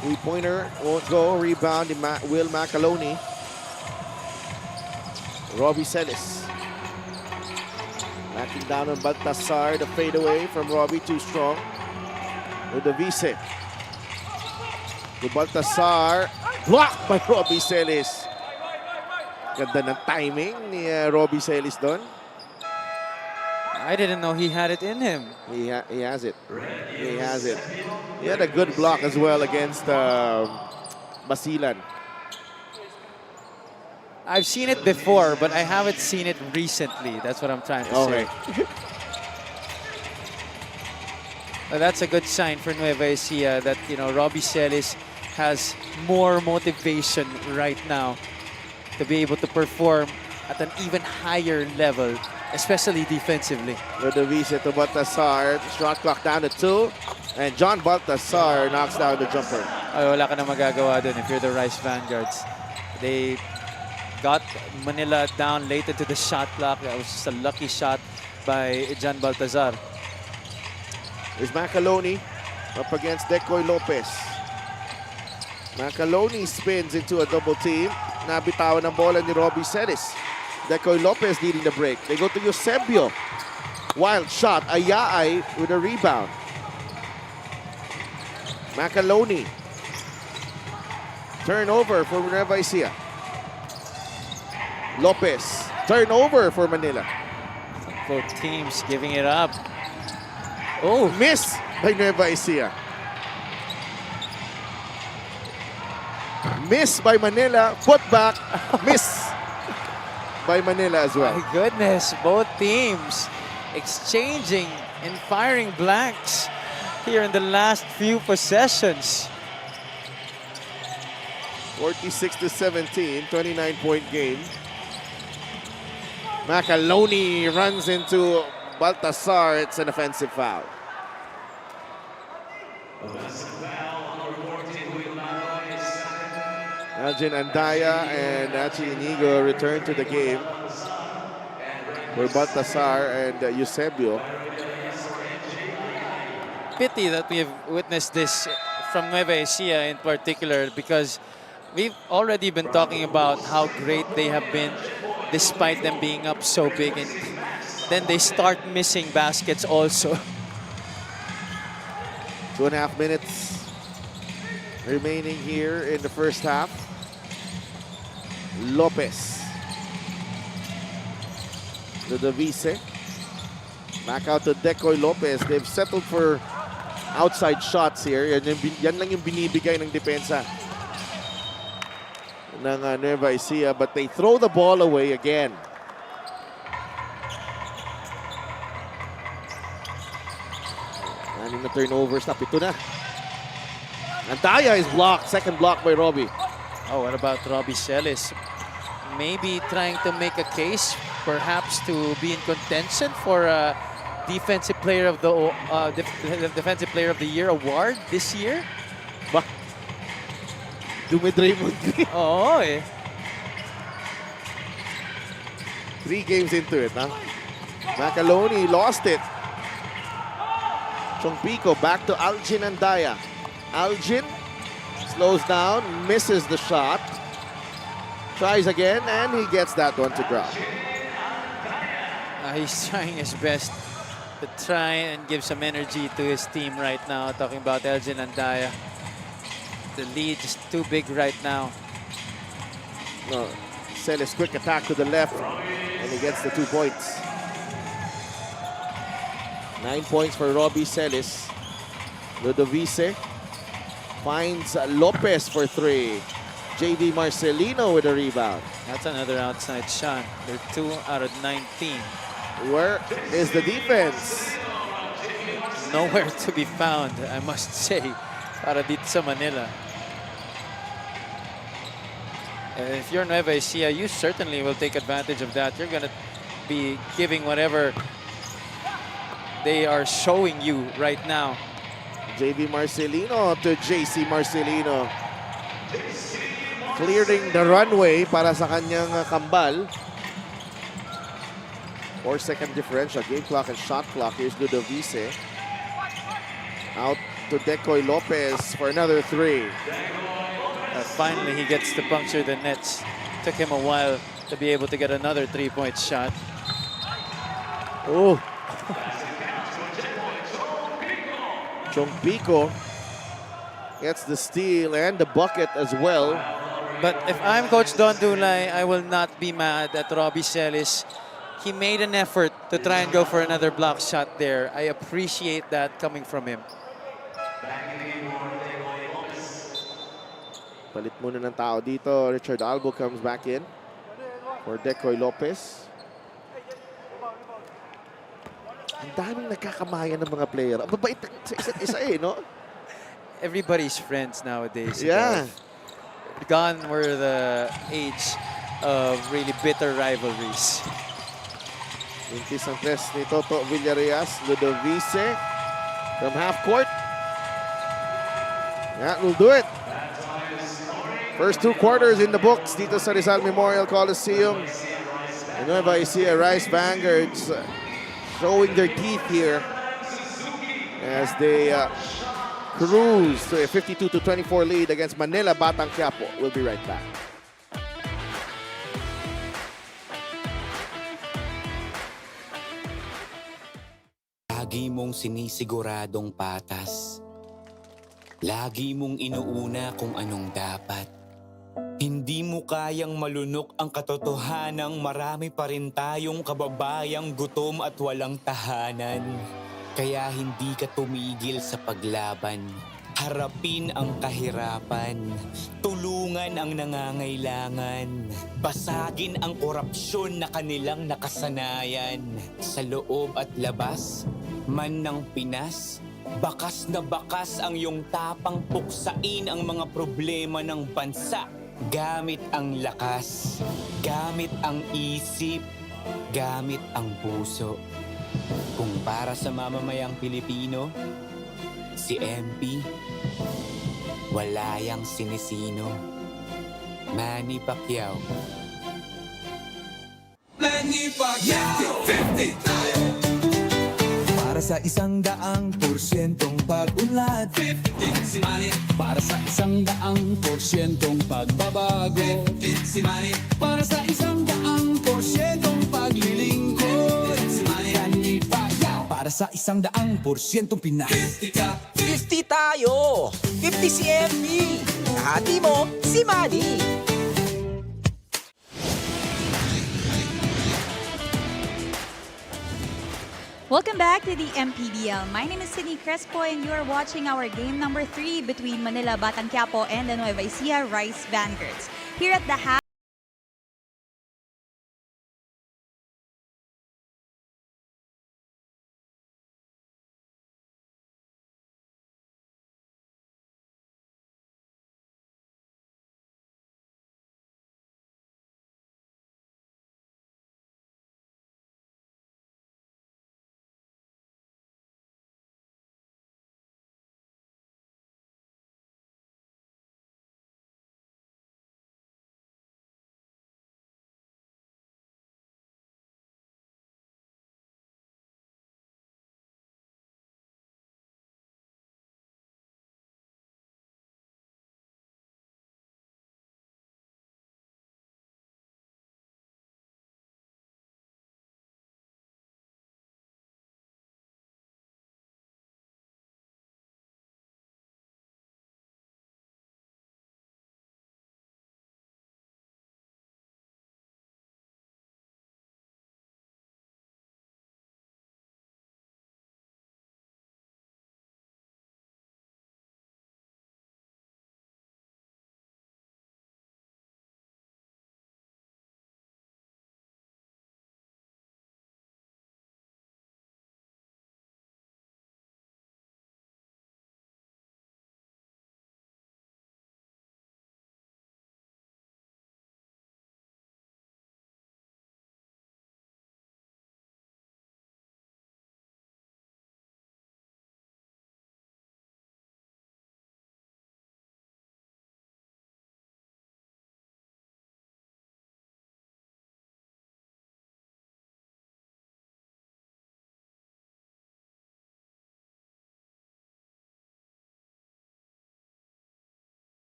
Three-pointer won't go. Rebound ni Will Macaloni. Robbie Celis. Backing down on Baltasar. The fadeaway from Robbie, too strong. Ludovice. To Baltasar. Blocked by Robbie Celis. Ganda ng timing ni Robbie Celis doon. I didn't know he had it in him. He has it. He has it. He had a good block as well against Basilan. I've seen it before, but I haven't seen it recently. That's what I'm trying to say. That's a good sign for Nueva Ecija that, you know, Robbie Celis has more motivation right now to be able to perform at an even higher level, especially defensively. Ludovice to Baltasar. Shot clock down to 2. And John Baltasar knocks down the jumper. Ay, wala ka na magagawa dun if you're the Rice Vanguards. They got Manila down late into the shot clock. That was just a lucky shot by John Baltazar. There's Macaloni up against Decoy Lopez. Macaloni spins into a double team. Nabitawan ng bola ni Robbie Celis. Decoy Lopez leading the break. They go to Eusebio. Wild shot. Ayaay with a rebound. Macaloni. Turnover for Nueva Ecija. Lopez. Turnover for Manila. Both teams giving it up. Oh, Miss by Nueva Ecija. Miss by Manila. Putback. Miss by Manila as well. my goodness. Both teams exchanging and firing blanks here in the last few possessions. 46-17, 29-point game. Macaloni runs into Baltasar. It's an offensive foul. Algin Andaya and Nachi Inigo return to the game for Baltasar and Eusebio. Pity that we have witnessed this from Nueva Ecija in particular, because we've already been talking about how great they have been despite them being up so big, and then they start missing baskets also. 2.5 minutes remaining here in the first half. Lopez. Ludovice. Back out to Decoy Lopez. They've settled for outside shots here. Yan lang yung binibigay ng depensa ng Nueva Ecija, but they throw the ball away again. Anim na turnovers na, 7 na. Andaya is blocked. Second block by Robbie. Oh, what about Robbie Celis? Maybe trying to make a case, perhaps to be in contention for a Defensive Player of the Defensive Player of the Year award this year. Ba? Dumidraymond Green. Oo eh. 3 games into it, huh? Macaloni lost it. Chongpico back to Algin Andaya. Algin slows down, misses the shot. Tries again, and he gets that one to ground. He's trying his best to try and give some energy to his team right now. Talking about Elgin Andaya. The lead is too big right now. No, Celis quick attack to the left, and he gets the 2 points. 9 points for Robbie Celis. Ludovice finds Lopez for 3. JD Marcelino with a rebound. That's another outside shot. They're 2 out of 19. Where is the defense? Nowhere to be found, I must say, para dito sa Manila. And if you're Nueva Ecija, you certainly will take advantage of that. You're going to be giving whatever they are showing you right now. JB Marcelino to JC Marcelino. Clearing the runway para sa kanyang kambal. 4-second differential. Game clock and shot clock. Here's Ludovice. Out to Decoy Lopez for another 3. Finally, he gets to puncture the nets. Took him a while to be able to get another 3-point shot. Oh. Chongpico gets the steal and the bucket as well. But if I'm Coach Don Dulay, I will not be mad at Robbie Celis. He made an effort to try and go for another block shot there. I appreciate that coming from him. Palit muna ng tao dito. Richard Albo comes back in. for Decoy Lopez. Ang daming nagkakamayan ng mga player. Ang babait sa isa't isa no? Everybody's friends nowadays. Yeah. Gone were the age of really bitter rivalries. Intis ang press ni Toto Villarreal. Ludovice from half court. That will do it. First 2 quarters in the books dito sa Rizal Memorial Coliseum. The Nueva Ecija Rice Vanguards showing their teeth here as they cruise to a 52-24 lead against Manila Batang Quiapo. We'll be right back. Lagi mong sinisiguradong patas. Lagi mong inuuna kung anong dapat. Hindi mo kayang malunok ang katotohanang marami pa rin tayong kababayang gutom at walang tahanan. Kaya hindi ka tumigil sa paglaban. Harapin ang kahirapan. Tulungan ang nangangailangan. Basagin ang korupsyon na kanilang nakasanayan. Sa loob at labas, man ng Pinas, bakas na bakas ang iyong tapang puksain ang mga problema ng bansa. Gamit ang lakas, gamit ang isip, gamit ang puso. Kung para sa mamamayang Pilipino, si MP, wala yang sinisino. Manny Pacquiao. Manny Pacquiao 50 tayo. Para sa 100%'ong pag-unlad, 50 si Manny. para sa 100%'ong pagbabago, 50 si Manny. para sa 100%'ong paglilingkod, 50 si Manny. Manny Pacquiao. Para sa 100%'ong Pinas. 50 ka. 50 tayo. 50 si MB. Kahati mo, si Manny. Welcome back to the MPBL. My name is Sydney Crespo and you are watching our game number 3 between Manila Batang Quiapo and the Nueva Ecija Rice Vanguards. Here at the half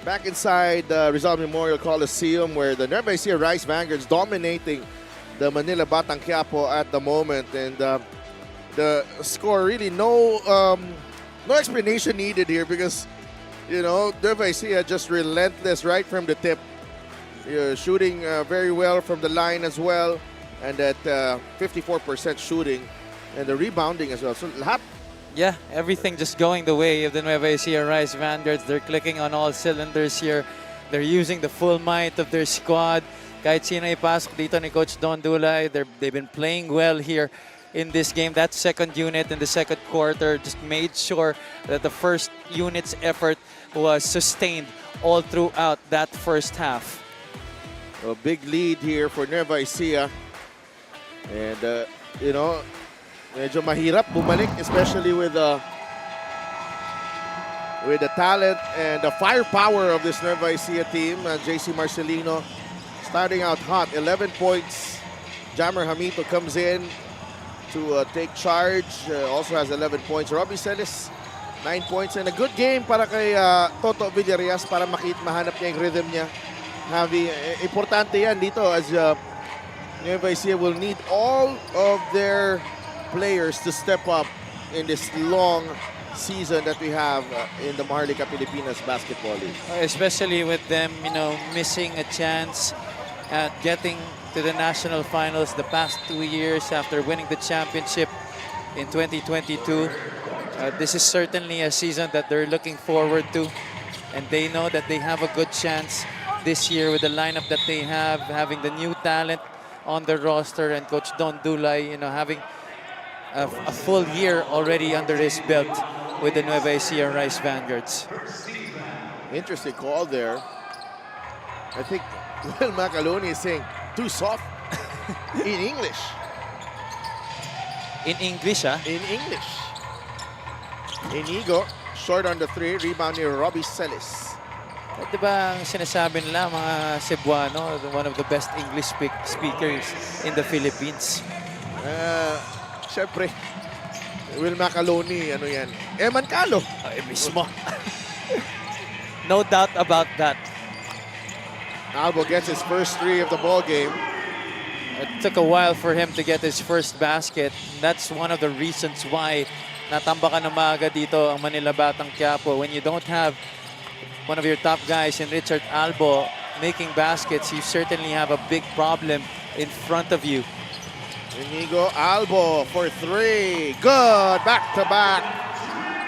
back inside Rizal Memorial Coliseum where the Nueva Ecija Rice Vanguards dominating the Manila Batang Quiapo at the moment. And the score really no explanation needed here because, you know, Nueva Ecija just relentless right from the tip. Shooting very well from the line as well. And at 54% shooting. And the rebounding as well. So lahat. Yeah, everything just going the way of the Nueva Ecija Rice Vanguards. They're clicking on all cylinders here. They're using the full might of their squad. Kahit sino ipasok dito ni Coach Don Dulay, they've been playing well here in this game. That second unit in the second quarter just made sure that the first unit's effort was sustained all throughout that first half. A big lead here for Nueva Ecija. And, you know, medyo mahirap bumalik, especially with the talent and the firepower of this Nueva Ecija team. JC Marcelino starting out hot, 11 points. Jammer Hamito comes in to take charge, also has 11 points. Robbie Celis, 9 points. And a good game para kay Toto Villarias para mahanap niya yung rhythm niya. Javi, importante yan dito as Nueva Ecija will need all of their players to step up in this long season that we have in the Maharlika Pilipinas Basketball League. Especially with them, you know, missing a chance at getting to the national finals the past 2 years after winning the championship in 2022. This is certainly a season that they're looking forward to, and they know that they have a good chance this year with the lineup that they have, having the new talent on the roster, and Coach Don Dulay, you know, having a full year already under his belt with the Nueva Ecija Rice Vanguards. Interesting call there. I think Will Macaloni is saying too soft in English. In English, ah? In English. Inigo, short on the three, rebound near Robbie Celis. At diba ang sinasabi nila mga Cebuano, one of the best English speakers in the Philippines. Siyempre, Will Macaloni, ano yan? Eman Calo. Ay, mismo. No doubt about that. Albo gets his first three of the ball game. It took a while for him to get his first basket. That's one of the reasons why natambakan na maaga dito ang Manila Batang Quiapo. When you don't have one of your top guys in Richard Albo making baskets, you certainly have a big problem in front of you. Inigo, Albo for three. Good, back-to-back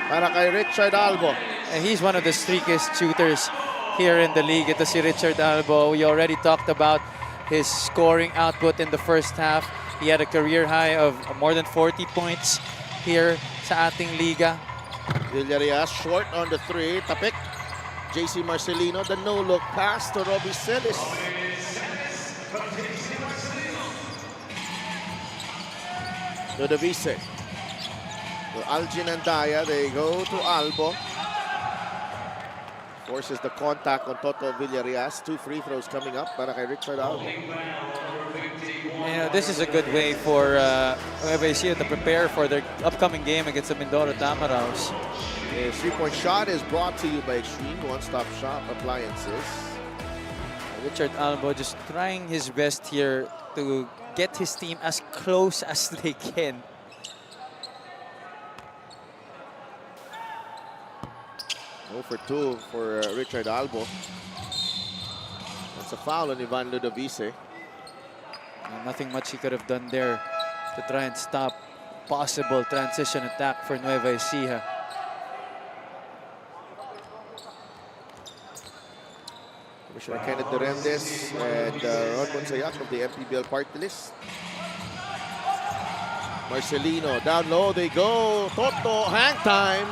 para kay Richard Albo. And he's one of the streakiest shooters here in the league. Ito si Richard Albo. We already talked about his scoring output in the first half. He had a career high of more than 40 points here sa ating liga. Villarias short on the three. Tapik. JC Marcelino, the no-look pass to Robbie Celis. To the Vice. To Algin and Daya, they go to Albo. Forces the contact on Toto Villarias. 2 free throws coming up para kay Richard Albo. You know, this is a good way for Nueva Ecija to prepare for their upcoming game against the Mindoro Tamaraos. The 3-point shot is brought to you by Extreme One-Stop Shop Appliances. Richard Albo just trying his best here to get his team as close as they can. For 2 for Richard Albo. That's a foul on Ivan Ludovice. Nothing much he could have done there to try and stop possible transition attack for Nueva Ecija. Commissioner Kenneth Duremdes and Ron Monsayak of the MPBL party list. Marcelino down low, they go. Toto, hang time.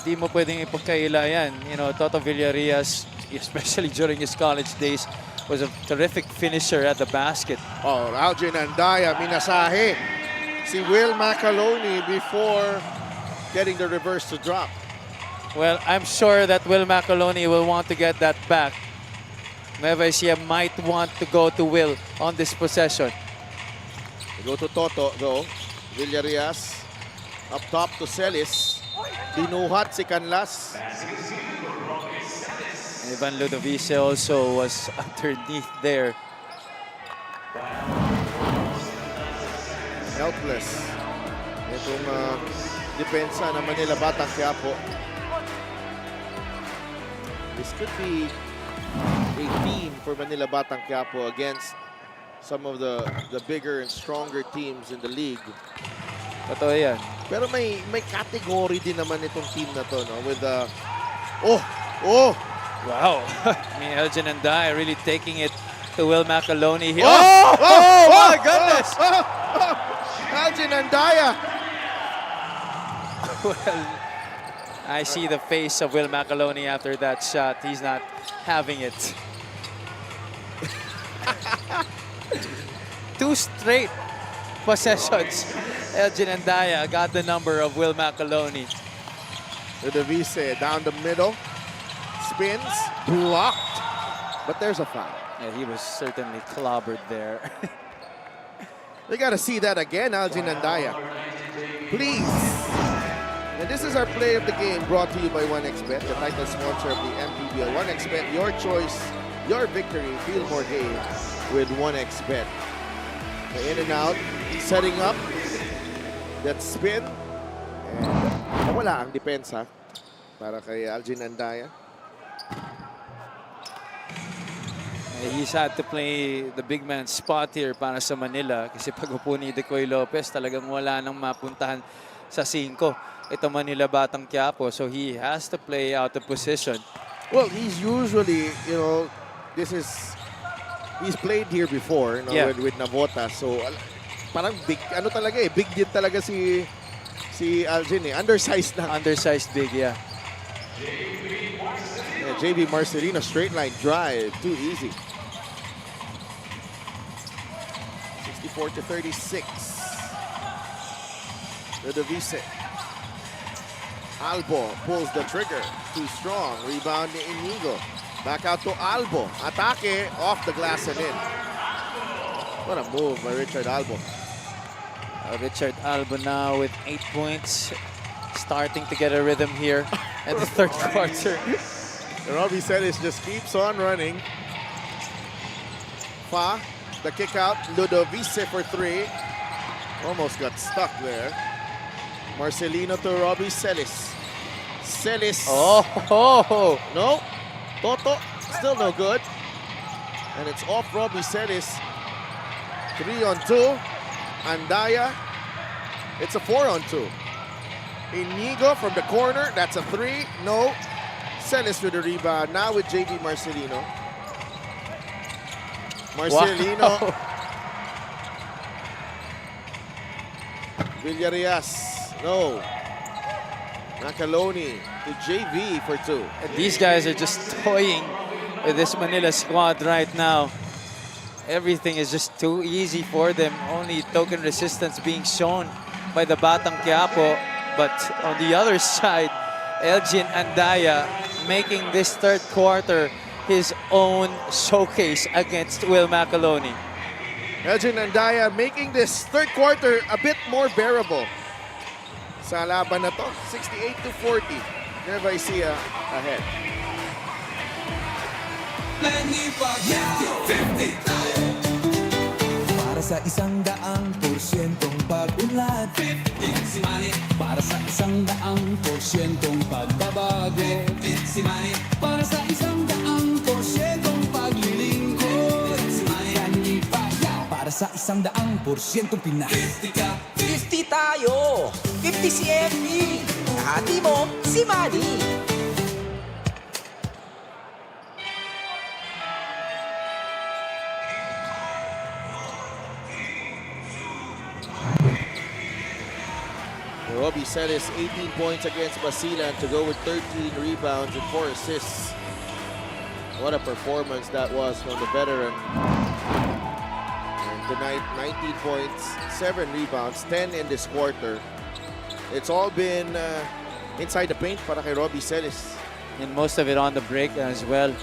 Di mo pwedeng ipagkaila yan. You know, Toto Villarias, especially during his college days, was a terrific finisher at the basket. Oh, Algin Andaya, minasahe si Will Macaloni before getting the reverse to drop. Well, I'm sure that Will Macaloni will want to get that back. Nueva Ecija might want to go to Will on this possession. They go to Toto, though. Villarias up top to Celis. Binuhat si Canlas. Ivan Ludovice also was underneath there. Helpless. Itong depensa ng Manila Batang Quiapo. This could be a theme for Manila Batang Quiapo against some of the bigger and stronger teams in the league. Totoo yan. Pero may category din naman itong team na to, no? With Wow. I mean, Elgin and Dai really taking it to Will Macaloni here. Oh my goodness! Elgin Andaya. Well, I see the face of Will Macaloni after that shot. He's not having it. 2 straight possessions. Elgin Andaya got the number of Will Macaloni. Ludovice down the middle. Spins. Blocked. But there's a foul. Yeah, he was certainly clobbered there. They got to see that again, Elgin Andaya. Please. And this is our play of the game brought to you by 1xBet, the title sponsor of the MPBL. 1xBet, your choice, your victory. Feel more game with 1xBet. In and out, setting up that spin. And wala ang depensa para kay Elgin Andaya. He's had to play the big man spot here para sa Manila kasi pag upo ni Decoy Lopez talagang wala nang mapuntahan sa 5. Ito Manila Batang Quiapo, so he has to play out the position. Well, he's usually, he's played here before, with Navota. So parang big, big din talaga si Elgin undersized na. Undersized big, yeah. JB Marcelino, straight line drive, too easy. 64-36. Ludovice. Albo pulls the trigger, too strong. Rebound ni Inigo. Back out to Albo. Atake off the glass and in. What a move by Richard Albo. Richard Albo now with 8 points, starting to get a rhythm here at the third quarter. Robbie Celis just keeps on running. Fa, the kick out. Ludovice for 3. Almost got stuck there. Marcelino to Robbie Celis. Celis. Oh! No. Toto, still no good. And it's off Robbie Celis. 3-on-2. Andaya. It's a 4-on-2. Inigo from the corner. That's a 3. No. Celis with the rebound. Now with JB Marcelino. Marcelino. Wow. Villarias. No. Macaloni to JV for 2. And these guys are just toying with this Manila squad right now. Everything is just too easy for them. Only token resistance being shown by the Batang Quiapo. But on the other side, Elgin Andaya making this third quarter his own showcase against Will Macaloni. Elgin Andaya making this third quarter a bit more bearable. Sa laban na to, 68-40. Nueva Ecija ahead. Para sa 100% pag-unlad, para sa 100% pagbabago, para sa 100% paglilingkod, para sa 100% Pinas. 50 tayo! 50 si MD! Kahati mo, si Manny! Robbie Celis, 18 points against Basilan to go with 13 rebounds and 4 assists. What a performance that was from the veteran. And tonight, 19 points, 7 rebounds, 10 in this quarter. It's all been inside the paint para kay Robbie Celis. And most of it on the break as well.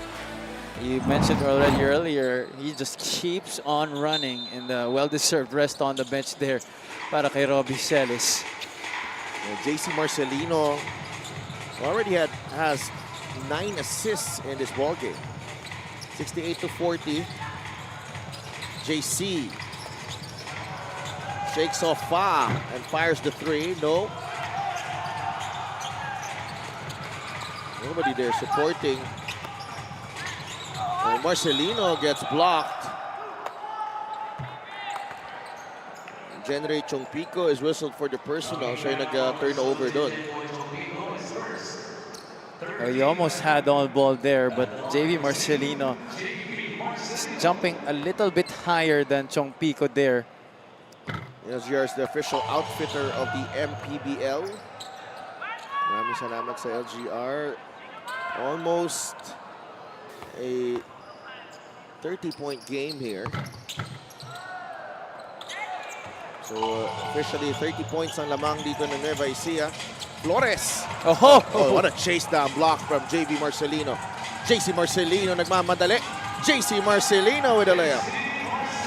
You mentioned already earlier, he just keeps on running in the well-deserved rest on the bench there para kay Robbie Celis. JC Marcelino Already has 9 assists in this ball game. 68-40. JC shakes off Fa and fires the 3. No. Nobody there supporting. And Marcelino gets blocked. Generate Chongpico is whistled for the personal. Siya yung nag-turnover doon. He almost had all ball there, but JV Marcelino is jumping a little bit higher than Chongpico there. LGR is the official outfitter of the MPBL. Maraming salamat sa LGR. Almost a 30-point game here. So officially 30 points ang lamang dito ng Nueva Ecija. Flores. Oh, What a chase down block from JV Marcelino. JC Marcelino nagmamadali. JC Marcelino with a layup.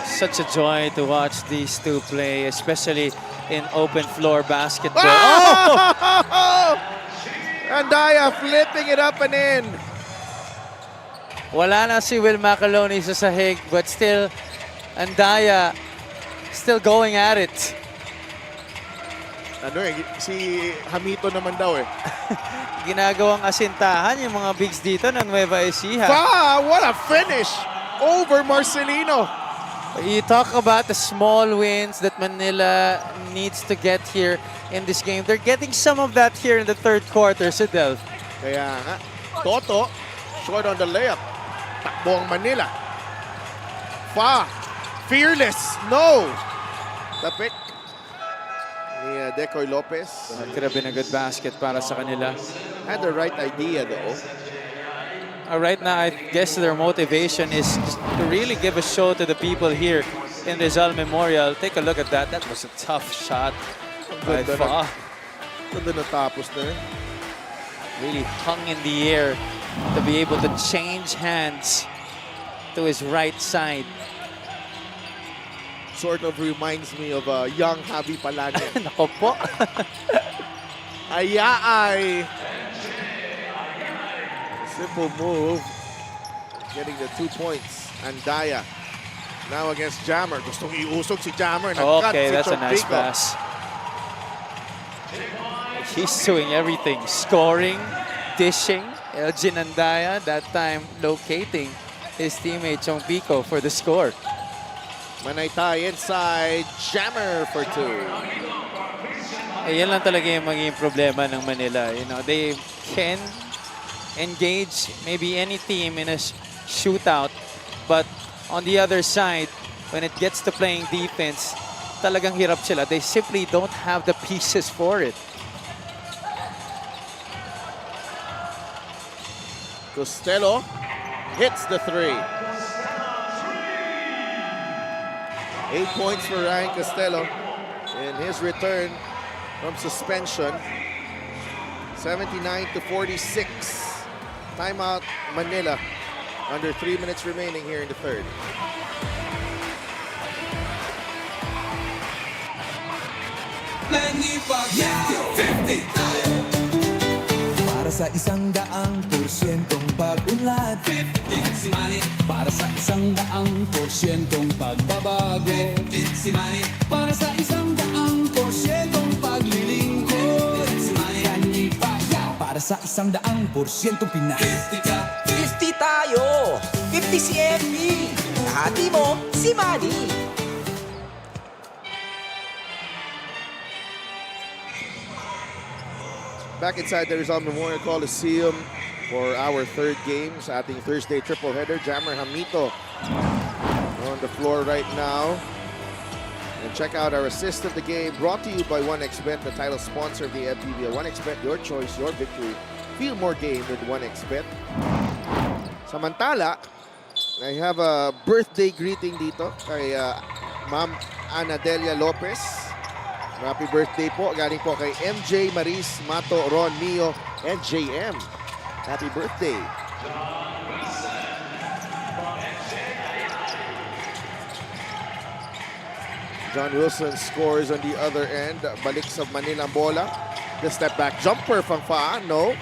Such a joy to watch these two play, especially in open floor basketball. Oh! Andaya flipping it up and in. Wala na si Will Macaloni sa sahig, but still, Andaya still going at it. Si Hamito naman daw eh. Ginagawang asintahan yung mga bigs dito ng Nueva Ecija. What a finish over Marcelino. You talk about the small wins that Manila needs to get here in this game. They're getting some of that here in the third quarter, Sidel. Kaya nga, Toto, short on the layup. Takbo ang Manila. Fearless, no. The pick ni Decoy Lopez. That could have been a good basket para sa kanila. Had the right idea though. Right now, I guess their motivation is just to really give a show to the people here in Rizal Memorial. Take a look at that. That was a tough shot by Fa. Ganda natapos na yun. Really hung in the air to be able to change hands to his right side. Sort of reminds me of a young Javi Palane. Nako po. Ayaay. Simple move. Getting the 2 points. Andaya. Now against Jammer. Gustong iusog si Jammer. Okay, that's a nice pass. He's doing everything. Scoring, dishing. Elgin Andaya, that time locating his teammate Chongpico for the score. Manaytay inside. Jammer for 2. Yan lang talaga yung magiging problema ng Manila. You know, they can engage maybe any team in a shootout, but on the other side, when it gets to playing defense, talagang hirap sila. They simply don't have the pieces for it. Costello hits the 3. 8 points for Ryan Costello in his return from suspension. 79-46. Timeout Manila. Under 3 minutes remaining here in the third. Para sa 100%'ong pag-unlad, 50 si Manny. para sa 100%'ong pagbabago, 50 si Manny. para sa 100%'ong paglilingkod, 50 si Manny. Kanipaya, para sa 100%'ong Pinas. 50 ka. 50 tayo! 50 si ME! Kahati mo, si Manny! Back inside the Rizal Memorial Coliseum for our third game sa ating Thursday triple header. Jammer Hamito on the floor right now. And check out our assist of the game brought to you by 1xBet, the title sponsor of the MPBL. 1xBet, your choice, your victory. Feel more game with 1xBet. Samantala, I have a birthday greeting dito kay Ma'am Anadelia Lopez. Happy birthday po. Galing po kay MJ, Maris, Mato, Ron, Mio, and JM. Happy birthday. John Wilson scores on the other end. Balik sa Manila ang bola. The step back jumper from Fa. No.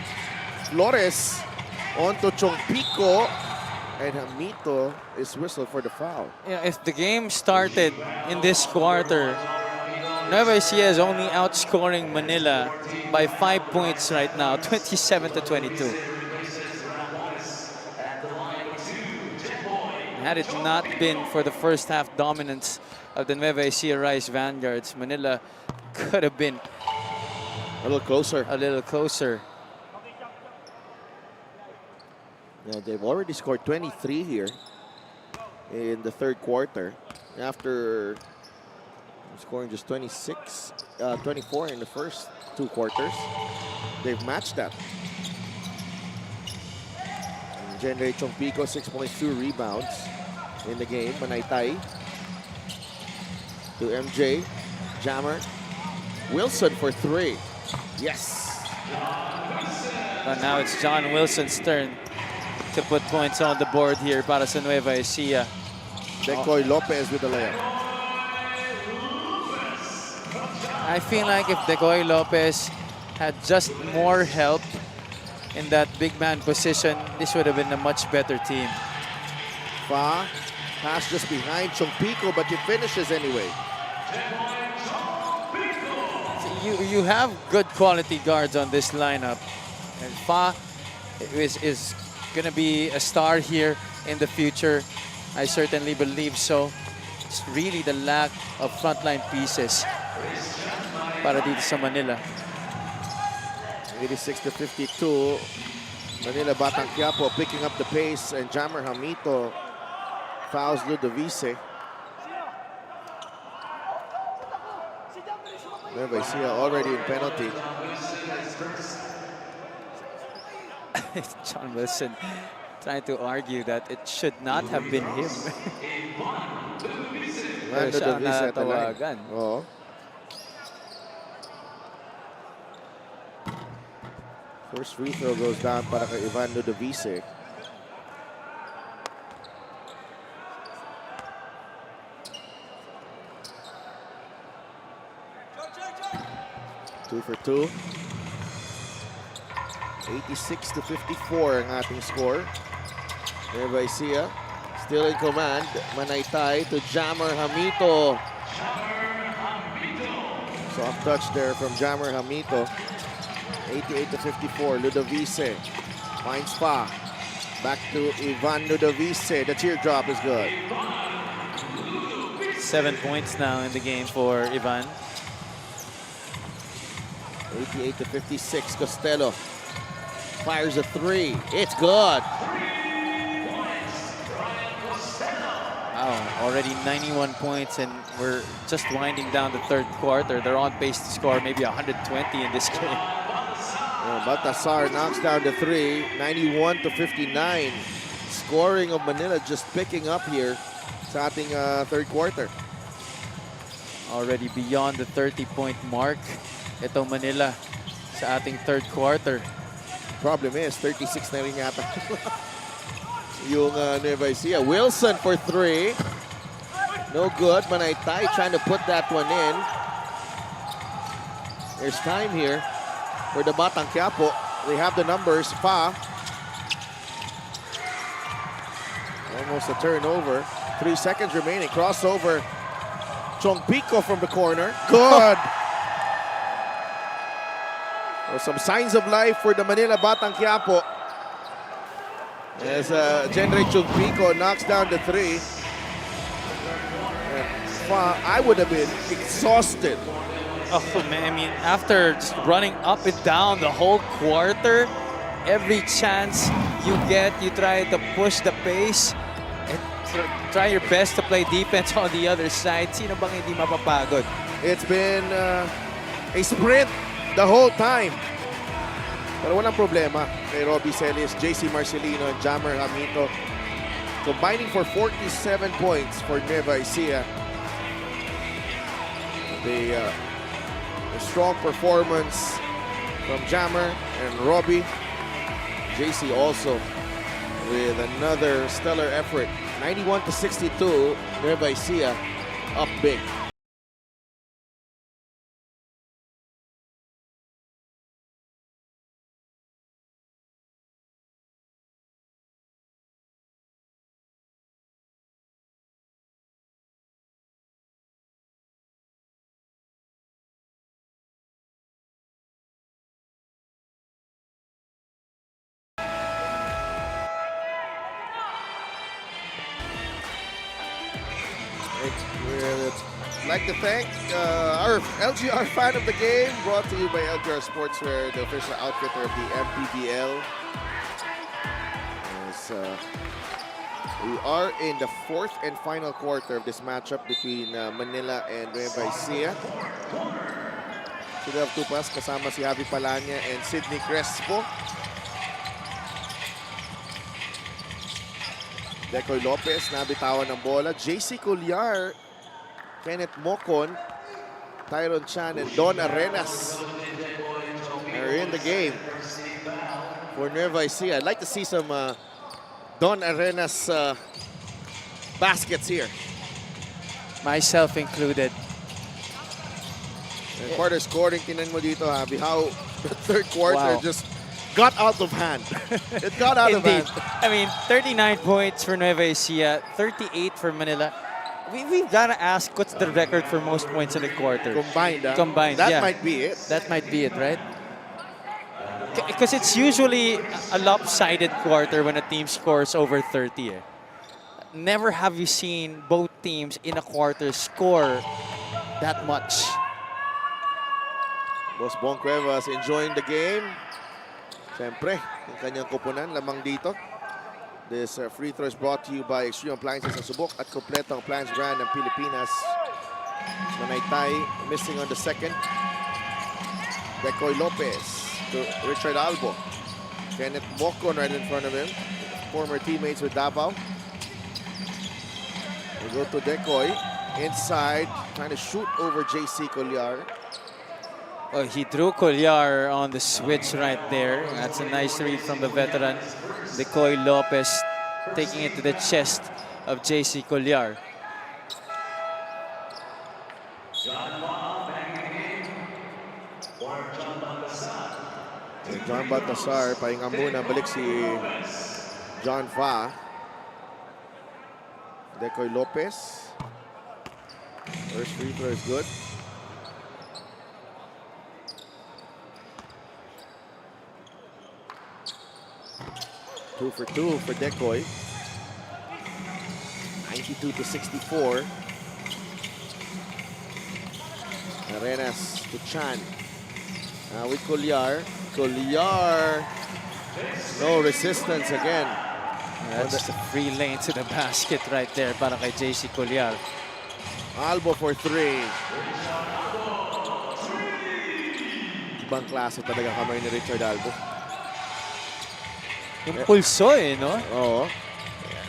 Flores onto Chongpico, and Hamito is whistled for the foul. Yeah, if the game started in this quarter, Nueva Ecija is only outscoring Manila by 5 points right now, 27-22. Had it not been for the first half dominance of the Nueva Ecija Rice Vanguards, Manila could have been A little closer. a little closer. Yeah, they've already scored 23 here in the third quarter after scoring just 24 in the first two quarters. They've matched that. Genre Chongpico, 6.2 rebounds in the game. Manaytay to MJ. Jammer. Wilson for three. Yes. But now it's John Wilson's turn to put points on the board here para sa Nueva Ecija. Decoy Lopez with the layup. I feel like if Decoy Lopez had just more help in that big man position, this would have been a much better team. Fa, pass just behind Chongpico, but he finishes anyway. You have good quality guards on this lineup, and Fa is gonna be a star here in the future. I certainly believe so. It's really the lack of frontline pieces para dito sa Manila. 86-52. Manila Batang Quiapo picking up the pace, and Jammer Hamito fouls Ludovice. Nueva Ecija already in penalty. John Wilson trying to argue that it should not have been him. Ivan Siya Ludovice at the line. natawagan. Oo. First free throw goes down para kay Ivan Ludovice. Two for two. 86-54 ang ating score. Nueva Ecija still in command. Manaytay to Jammer Hamito. Soft touch there from Jammer Hamito. 88-54. Ludovice finds Fa. Back to Ivan Ludovice. The teardrop is good. 7 points now in the game for Ivan. 88-56. Costello fires a three. It's good. Wow, already 91 points, and we're just winding down the third quarter. They're on pace to score maybe 120 in this game. Baltasar knocks down the three. 91-59. Scoring of Manila just picking up here sa ating third quarter. Already beyond the 30-point mark. Ito Manila sa ating third quarter. Problem is, 36 na rin yata yung Nueva Ecija. Wilson for three. No good. Manaytay trying to put that one in. There's time here for the Batang Quiapo. They have the numbers. Fa. Almost a turnover. 3 seconds remaining. Crossover. Chongpico from the corner. Good. Well, some signs of life for the Manila Batang Quiapo. As Genre Chongpico knocks down the three. And I would have been exhausted. Oh man, I mean, after just running up and down the whole quarter, every chance you get, you try to push the pace and try your best to play defense on the other side. Sino bang hindi mapapagod? It's been a sprint the whole time. Pero walang problema kay Robbie Celis, JC Marcelino, and Jammer Hamito combining for 47 points for Nueva Ecija. The strong performance from Jammer and Robbie. JC also with another stellar effort. 91-62, Nueva Ecija up big. We'd like to thank our LGR fan of the game, brought to you by LGR Sportswear, the official outfitter of the MPBL. As, we are in the fourth and final quarter of this matchup between Manila and Nueva Ecija. Sila have two pass kasama si Javi Palanya and Sidney Crespo. Decoy Lopez, nabitawan ng bola. JC Colliar, Kenneth Mocon, Tyron Chan, and Don Arenas are in the game for Nueva Ecija. I'd like to see some Don Arenas baskets here. Myself included. And quarter scoring, tinan mo dito, Javi, how the third quarter Wow. just got out of hand. It got out of Indeed. hand. I mean, 39 points for Nueva Ecija, 38 for Manila. We've got to ask, what's the record for most points in a quarter? Combined, Combined, that yeah. might be it. That might be it, right? Because it's usually a lopsided quarter when a team scores over 30. Eh. Never have you seen both teams in a quarter score that much. Boss Bon Cuevas enjoying the game. Siyempre, yung kanyang kupunan lamang dito. This free throw is brought to you by Extreme Appliances sa Subok at kompletong appliance brand ng Pilipinas. Manaytay missing on the second. Decoy Lopez to Richard Albo. Kenneth Mocon right in front of him. Former teammates with Davao. We go to Decoy. Inside, trying to shoot over JC Colliar. Oh, he drew Colliar on the switch right there. That's a nice read from the veteran. Decoy Lopez taking it to the chest of JC Colliar. John Baltasar, pahinga muna, balik si John Fa. Decoy Lopez. First free throw is good. Two for two for Decoy. 92-64. Arenas to Chan. With Colliar. Colliar. No resistance again. That's a free lane to the basket right there para kay JC Colliar. Albo for three. Ibang klase talaga kamay ni Richard Albo. Yung pulso eh, no? Oo.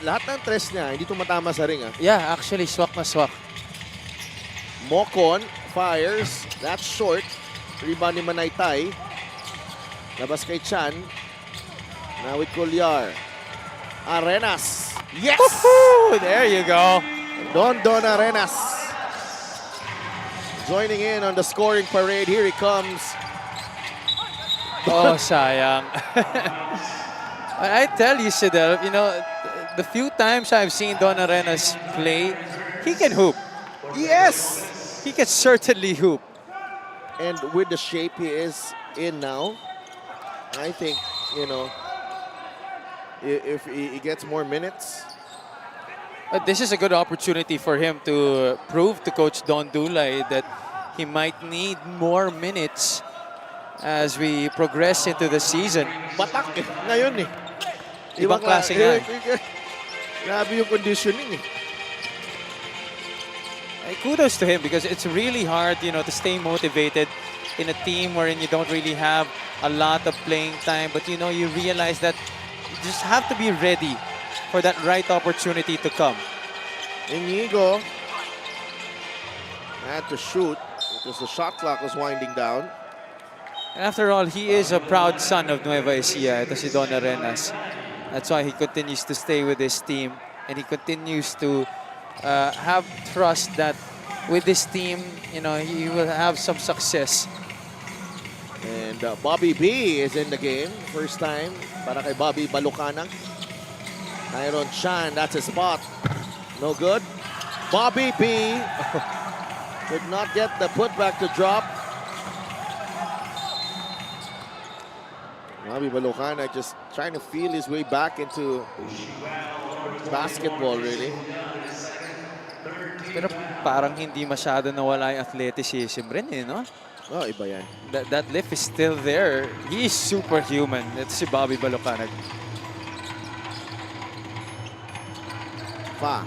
Lahat ng tres niya, hindi tumatama sa ring. Yeah, actually, swak na swak. Mocon fires. That's short. Rebound ni Manaytay. Labas kay Chan. Now with Colliar. Arenas. Yes! Woohoo! There you go. Don Arenas. Joining in on the scoring parade. Here he comes. Oh, sayang. I tell you, Sidel, you know, the few times I've seen Don Arenas play, he can hoop. Yes! He can certainly hoop. And with the shape he is in now, I think, you know, if he gets more minutes. This is a good opportunity for him to prove to Coach Don Dulay that he might need more minutes as we progress into the season. Batak eh, ngayon eh. Ibang klase nga eh. Grabe yung conditioning eh. Kudos to him because it's really hard, you know, to stay motivated in a team wherein you don't really have a lot of playing time, but you know, you realize that you just have to be ready for that right opportunity to come. Inigo had to shoot because the shot clock was winding down. And after all, he is a proud son of Nueva Ecija, ito si Don Arenas. That's why he continues to stay with his team and he continues to have trust that with this team, you know, he will have some success. And Bobby B is in the game. First time para kay Bobby Balucanang. Tyron Chan, that's his spot. No good. Bobby B could not get the putback to drop. Bobby Balucanang just trying to feel his way back into basketball, really. Pero parang hindi masyado nawala yung athleticism rin eh, no? Oh, iba yan. That lift is still there. He is superhuman. Ito si Bobby Balocanag. Fa.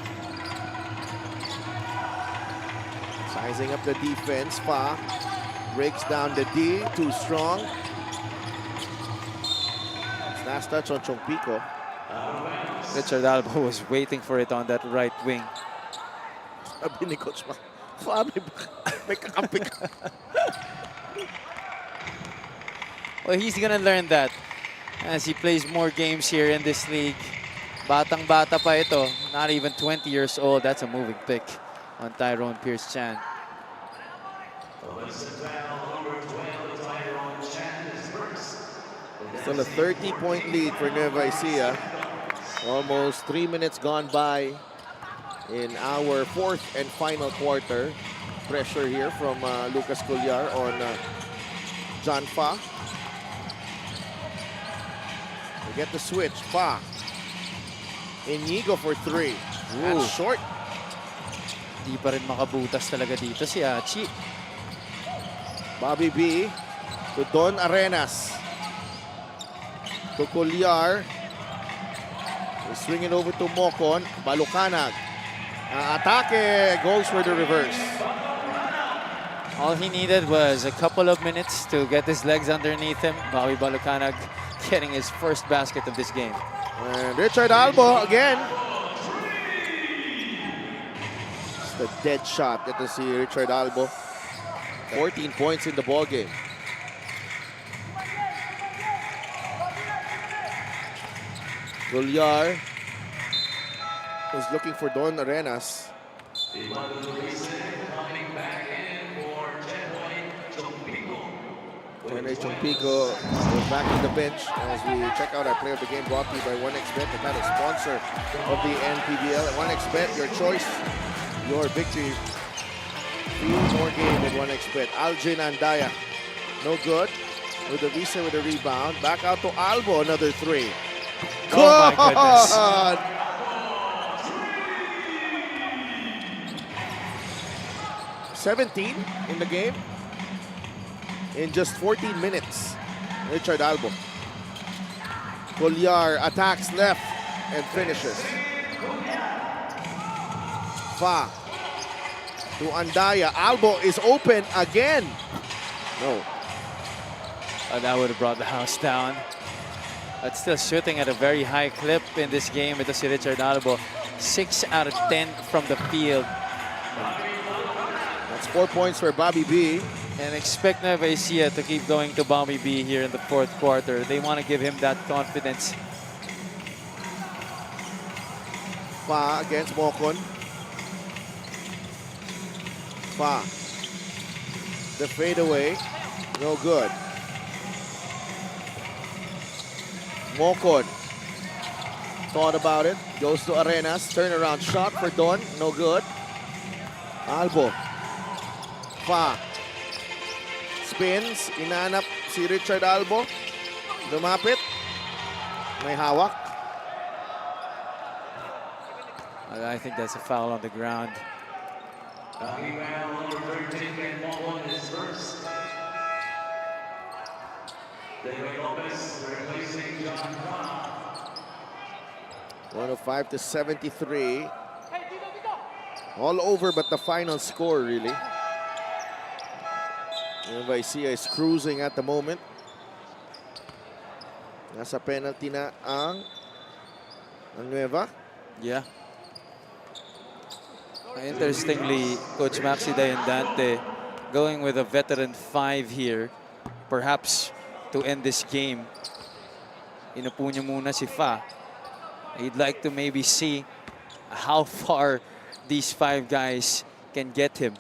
Sizing up the defense. Fa breaks down the D. Too strong. Last touch on Chongpico. Richard Alba was waiting for it on that right wing. Sabi ni Coach Mac, Fa, may kakampi ka. Well, he's gonna learn that as he plays more games here in this league. Batang-bata pa ito. Not even 20 years old. That's a moving pick on Tyrone Pierce-Chan. Still a 30-point lead for Nueva Ecija. Almost 3 minutes gone by in our fourth and final quarter. Pressure here from Lucas Collar on John Fa. We get the switch. Fa. Inigo for 3. That's short. Di pa rin makabutas talaga dito si Achi. Bobby B to Don Arenas. To Collar. Swing it over to Mocon. Balocanag. Atake goes for the reverse. All he needed was a couple of minutes to get his legs underneath him. Bobby Balocanag getting his first basket of this game. And Richard Albo again. It's the dead shot. Get to see Richard Albo. 14 points in the ball game. Collar is looking for Don Arenas. Jenny Chongpico goes back to the bench as we check out our play of the game brought to you by 1xBet, the kind of sponsor of the MPBL. At 1xBet, your choice, your victory. Feel more game at 1xBet. Aljin Andaya, no good. With the visa with a rebound. Back out to Albo, another 3. Oh my goodness. God. 17 in the game in just 14 minutes. Richard Albo. Collar attacks left and finishes. Fa to Andaya. Albo is open again. No. Oh, that would have brought the house down. But still shooting at a very high clip in this game. Ito si Richard Albo. 6 out of 10 from the field. That's 4 points for Bobby B. And expect Nueva Ecija to keep going to Bobby B here in the fourth quarter. They want to give him that confidence. Fa against Mocon. Fa. The fadeaway. No good. Mocon. Thought about it. Goes to Arenas. Turnaround shot for Don. No good. Albo. Fa. Spins. Inanap si Richard Albo. Lumapit. May hawak. I think that's a foul on the ground. One 105 to 73. All over but the final score, really. Nueva Ecija is cruising at the moment. Nasa penalty na ang Nueva. Yeah. Interestingly, Coach Maxi Dayandante going with a veteran 5 here, perhaps to end this game. Inupo niya muna si Fa. He'd like to maybe see how far these 5 guys can get him.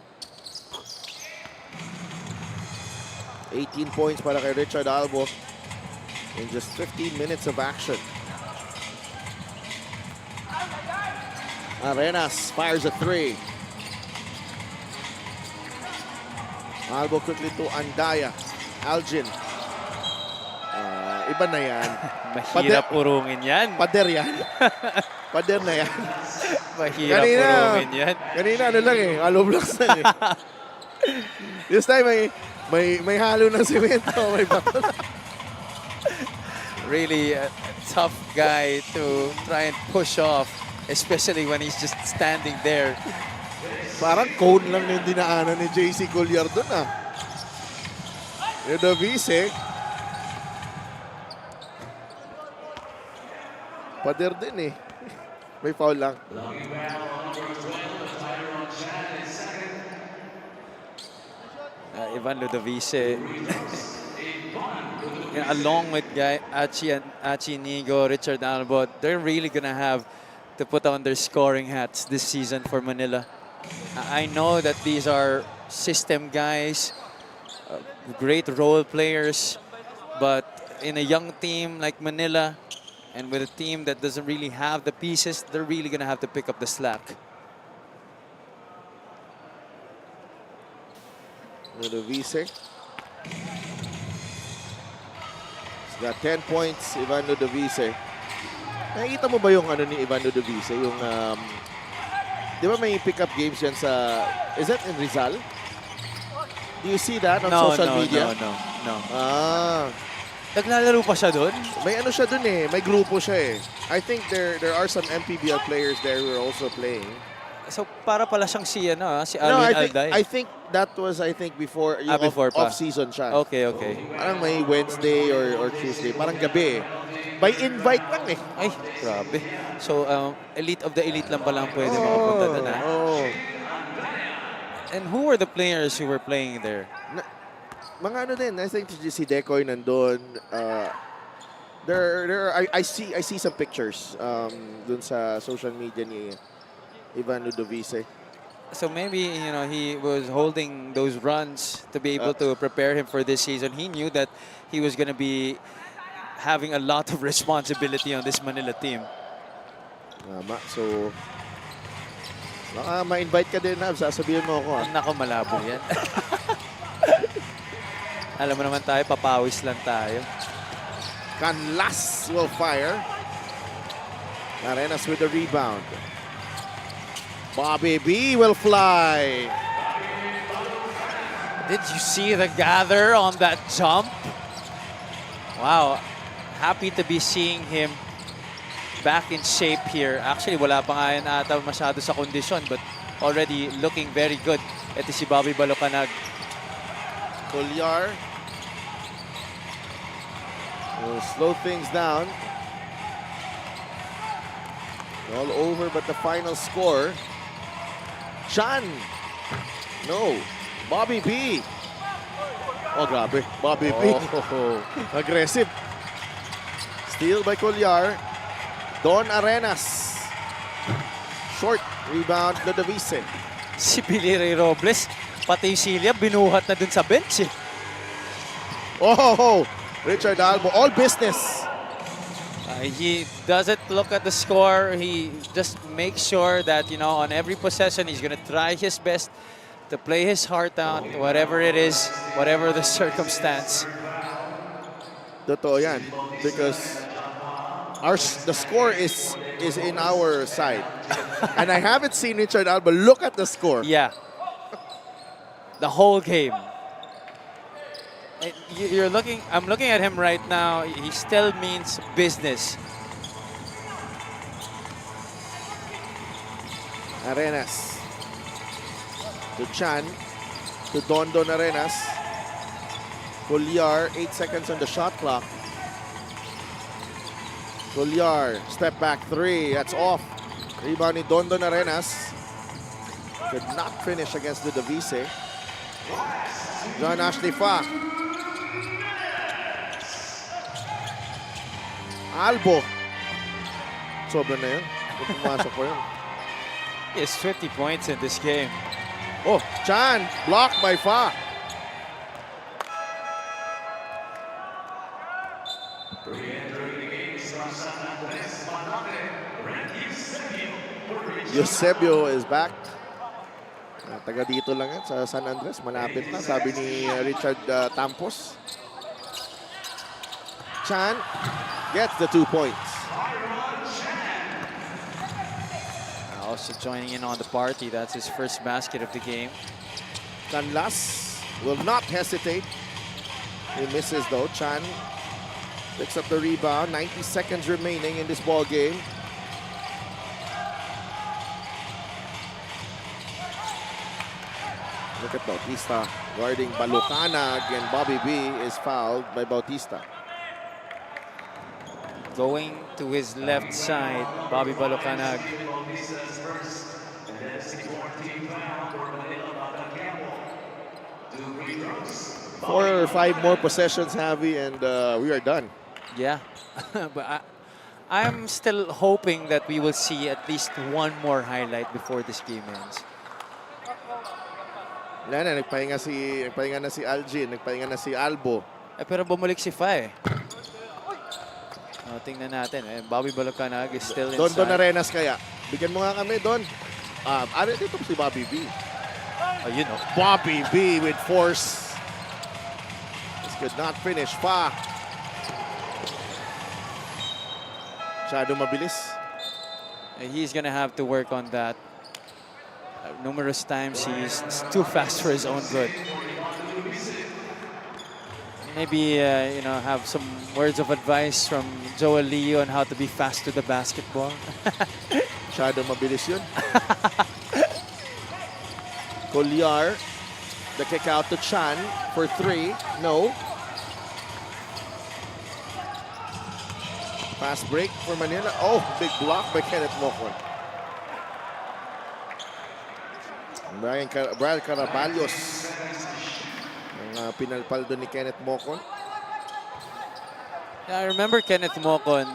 18 points para kay Richard Albo in just 15 minutes of action. Arenas fires a 3. Albo quickly to Andaya. Aljin. Iba na yan. Mahirap urungin yan. Pader yan. Pader na yan. Mahirap Kanina, urumin yan. kanina ano lang eh, hollow blocks lang eh. This time may halo ng semento, may bato. Really a tough guy to try and push off, especially when he's just standing there. Parang cone lang yung dinaanan ni JC Collier doon ah. Ludovice. Pader din eh. May foul lang. Ivan Ludovice, along with Achi Inigo, Richard Albot, they're really gonna have to put on their scoring hats this season for Manila. I know that these are system guys, great role players, but in a young team like Manila, and with a team that doesn't really have the pieces, they're really gonna have to pick up the slack. Ludovice. He's got 10 points, Ivan Ludovice. Nakikita mo ba yung ano ni Ivan Ludovice? Yung, di ba may pick-up games yan sa, is that in Rizal? Do you see that on social media? No. Ah, Naglalaro pa siya doon? may ano siya dun eh, may grupo siya eh. I think there are some MPBL players there who are also playing. So para pala siyang si si No, Alvin Alday. I think that was before yung before pa. off-season siya. Okay. Parang may Wednesday or Tuesday, parang gabi eh. By invite lang eh. Ay, grabe. So elite of the elite lang pala ang pwede makapunta doon. Oh. And who were the players who were playing there? Mga ano din, I think si Decoy nandun. I see some pictures dun sa social media ni Ivan Ludovice. So maybe, he was holding those runs to be able to prepare him for this season. He knew that he was going to be having a lot of responsibility on this Manila team. Tama. So, baka ma-invite ka din, Nav. Sasabihin mo ako. Nako, malabo yan. Alam mo naman tayo, papawis lang tayo. Canlas will fire. Arenas with the rebound. Bobby B will fly. Did you see the gather on that jump? Wow. Happy to be seeing him back in shape here. Actually, wala pa nga yan ata masyado sa kondisyon, but already looking very good. Ito si Bobby Balocanag. Collier will slow things down. All over but the final score. Chan. No. Bobby B. Oh, grabe. Bobby B. Aggressive. Steal by Collier. Don Arenas. Short. Rebound, Ludovice. Si Billy Ray Robles, pati yung Celia, binuhat na dun sa bench eh. Oh, Richard Albo. All business. He doesn't look at the score. He just makes sure that, on every possession, he's going to try his best to play his heart out, whatever it is, whatever the circumstance. Totoo yan. Because the score is in our side. And I haven't seen Richard Alba look at the score. Yeah. The whole game. I'm looking at him right now. He still means business. Arenas. To Chan. To Don Arenas. Collier, 8 seconds on the shot clock. Collier, step back 3. That's off. Rebound ni Don Arenas. Could not finish against Ludovice. John Ashley Fa. Albo. Sobra na yun. Kung pumasok ko yun. He has 50 points in this game. Oh, Chan. Blocked by Fa. Eusebio is back. Taga dito lang yan sa San Andres. Malapit na, sabi ni Richard Tampos. Chan gets the 2 points. Also joining in on the party. That's his first basket of the game. Canlas will not hesitate. He misses though. Chan picks up the rebound. 90 seconds remaining in this ball game. Look at Bautista guarding Balucanag, and Bobby B is fouled by Bautista. Going to his left side, Bobby Balucanag. 4 or 5 more possessions, Javi, and we are done. Yeah, but I'm still hoping that we will see at least one more highlight before this game ends. Wala na, nagpahinga na si Algin, nagpahinga na si Albo. Pero bumalik si Fa eh. Tingnan natin. Bobby Balucanag is still inside. Don Arenas kaya. Bigyan mo nga kami, Don. Dito si Bobby B. Ayun oh. Bobby B with force. This could not finish. Fa. Masyado mabilis. He's gonna have to work on that. Numerous times he's too fast for his own good. Maybe have some words of advice from Joel Leo on how to be fast to the basketball. Masyado mabilis yun. Colliar, the kick out to Chan for 3. No. Fast break for Manila. Oh, big block by Kenneth Mocon. Brian Caraballos ang pinalpal doon ni Kenneth Mocon. I remember Kenneth Mocon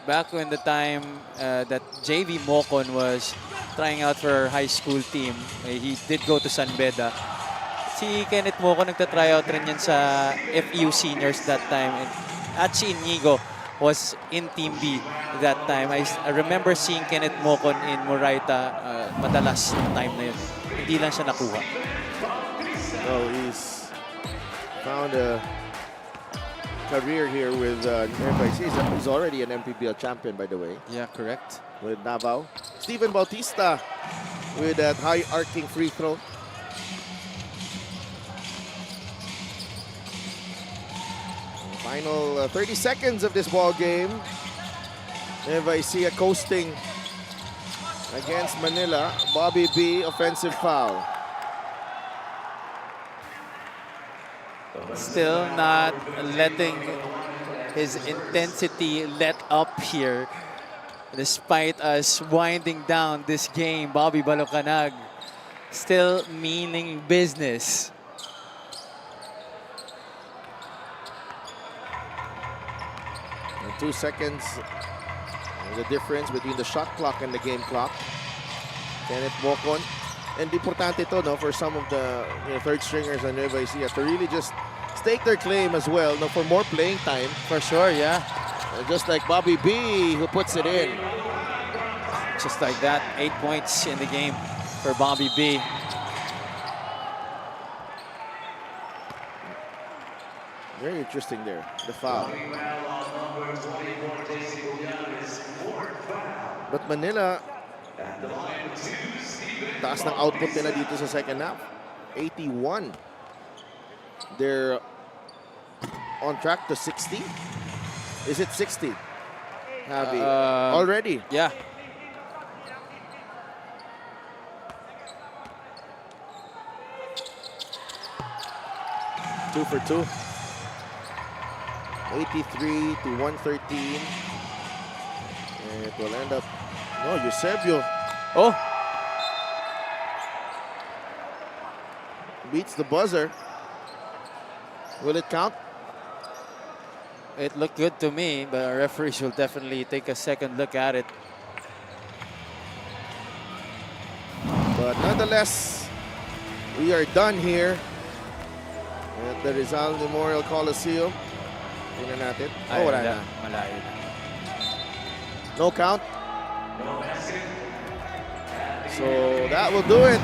back when the time that JV Mocon was trying out for our high school team. He did go to San Beda. Si Kenneth Mocon nagta-try out rin yan sa FEU seniors that time. At si Inigo was in Team B that time. I remember seeing Kenneth Mocon in Moraita madalas ng time na yun. Hindi lang siya nakuha. Oh, he's found a career here with Nueva Ecija. He's already an MPBL champion, by the way. Yeah, correct. With Davao. Steven Bautista with that high arcing free throw. Final 30 seconds of this ball game. Nueva Ecija coasting against Manila. Bobby B, offensive foul. Still not letting his intensity let up here. Despite us winding down this game, Bobby Balucanag still meaning business. And 2 seconds, the difference between the shot clock and the game clock. Kenneth Mocon. And importante ito, no, for some of the third stringers on Nueva Ecija to really just stake their claim as well, no, for more playing time. For sure, yeah. Just like Bobby B, who puts it in. Just like that, 8 points in the game for Bobby B. Very interesting there, the foul. But Manila, taas ng output nila dito sa second half. 81. They're on track to 60. Is it 60? Javi? Already? Yeah. Two for 2. 83 to 113. And it will end up. No, Eusebio Oh, beats the buzzer. Will it count? it looked good to me, but our referees will definitely take a second look at it. But nonetheless, we are done here at the Rizal Memorial Coliseum. Tingnan natin. Oh, wala na. Malayo na. No count. So that will do it.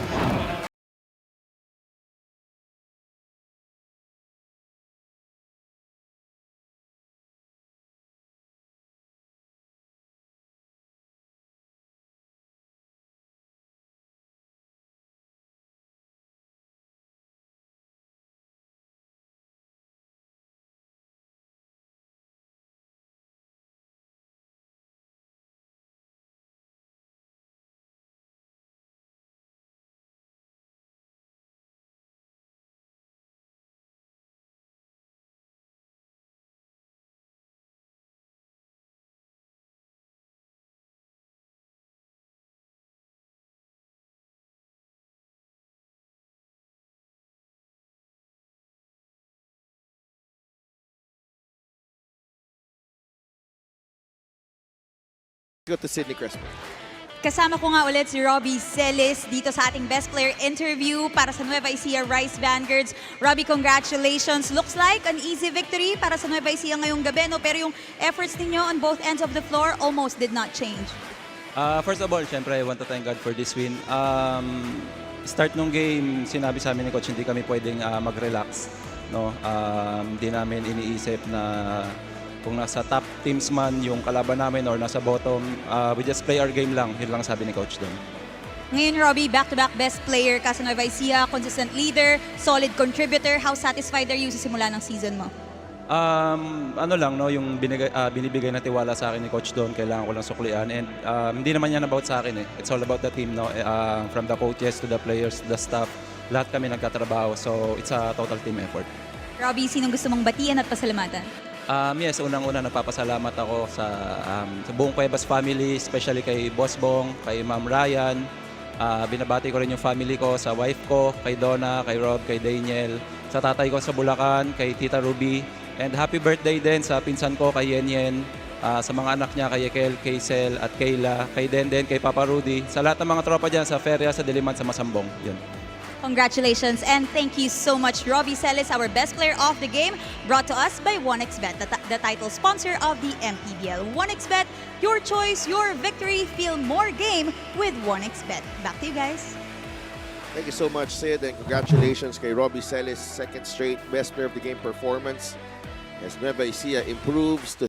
Go to Sydney Crespo. Kasama ko nga ulit si Robbie Celis dito sa ating Best Player interview para sa Nueva Ecija Rice Vanguards. Robbie, congratulations. Looks like an easy victory para sa Nueva Ecija ngayong gabi, no? Pero yung efforts ninyo on both ends of the floor almost did not change. First of all, syempre, I want to thank God for this win. Start nung game, sinabi sa amin ni Coach, hindi kami pwedeng mag-relax. No? Hindi namin iniisip na kung nasa top teams man yung kalaban namin or nasa bottom, we just play our game lang. Yun lang sabi ni Coach doon. Ngayon, Robbie, back-to-back best player ka sa Nueva Ecija, consistent leader, solid contributor. How satisfied are you sa simula ng season mo? Ano lang, no, yung binibigay na tiwala sa akin ni Coach doon, kailangan ko lang suklian. And hindi naman yan about sa akin. It's all about the team. No? From the coaches to the players, the staff, lahat kami nagkatrabaho. So it's a total team effort. Robbie, sinong gusto mong batian at pasalamatan? Yes, unang-una nagpapasalamat ako sa buong Cuevas family, especially kay Boss Bong, kay Ma'am Ryan. Binabati ko rin yung family ko, sa wife ko, kay Donna, kay Rob, kay Daniel, sa tatay ko sa Bulacan, kay Tita Ruby. And happy birthday din sa pinsan ko, kay Yen Yen, sa mga anak niya, kay Ekel, kay Sel, at Kayla, kay Denden, kay Papa Rudy, sa lahat ng mga tropa dyan sa Feria, sa Diliman, sa Masambong. Yun. Congratulations and thank you so much, Robbie Celis, our best player of the game, brought to us by 1xBet, the title sponsor of the MPBL. 1xBet, your choice, your victory, feel more game with 1xBet. Back to you guys. Thank you so much, Sid, and congratulations kay Robbie Celis, second straight best player of the game performance as Nueva Ecija improves to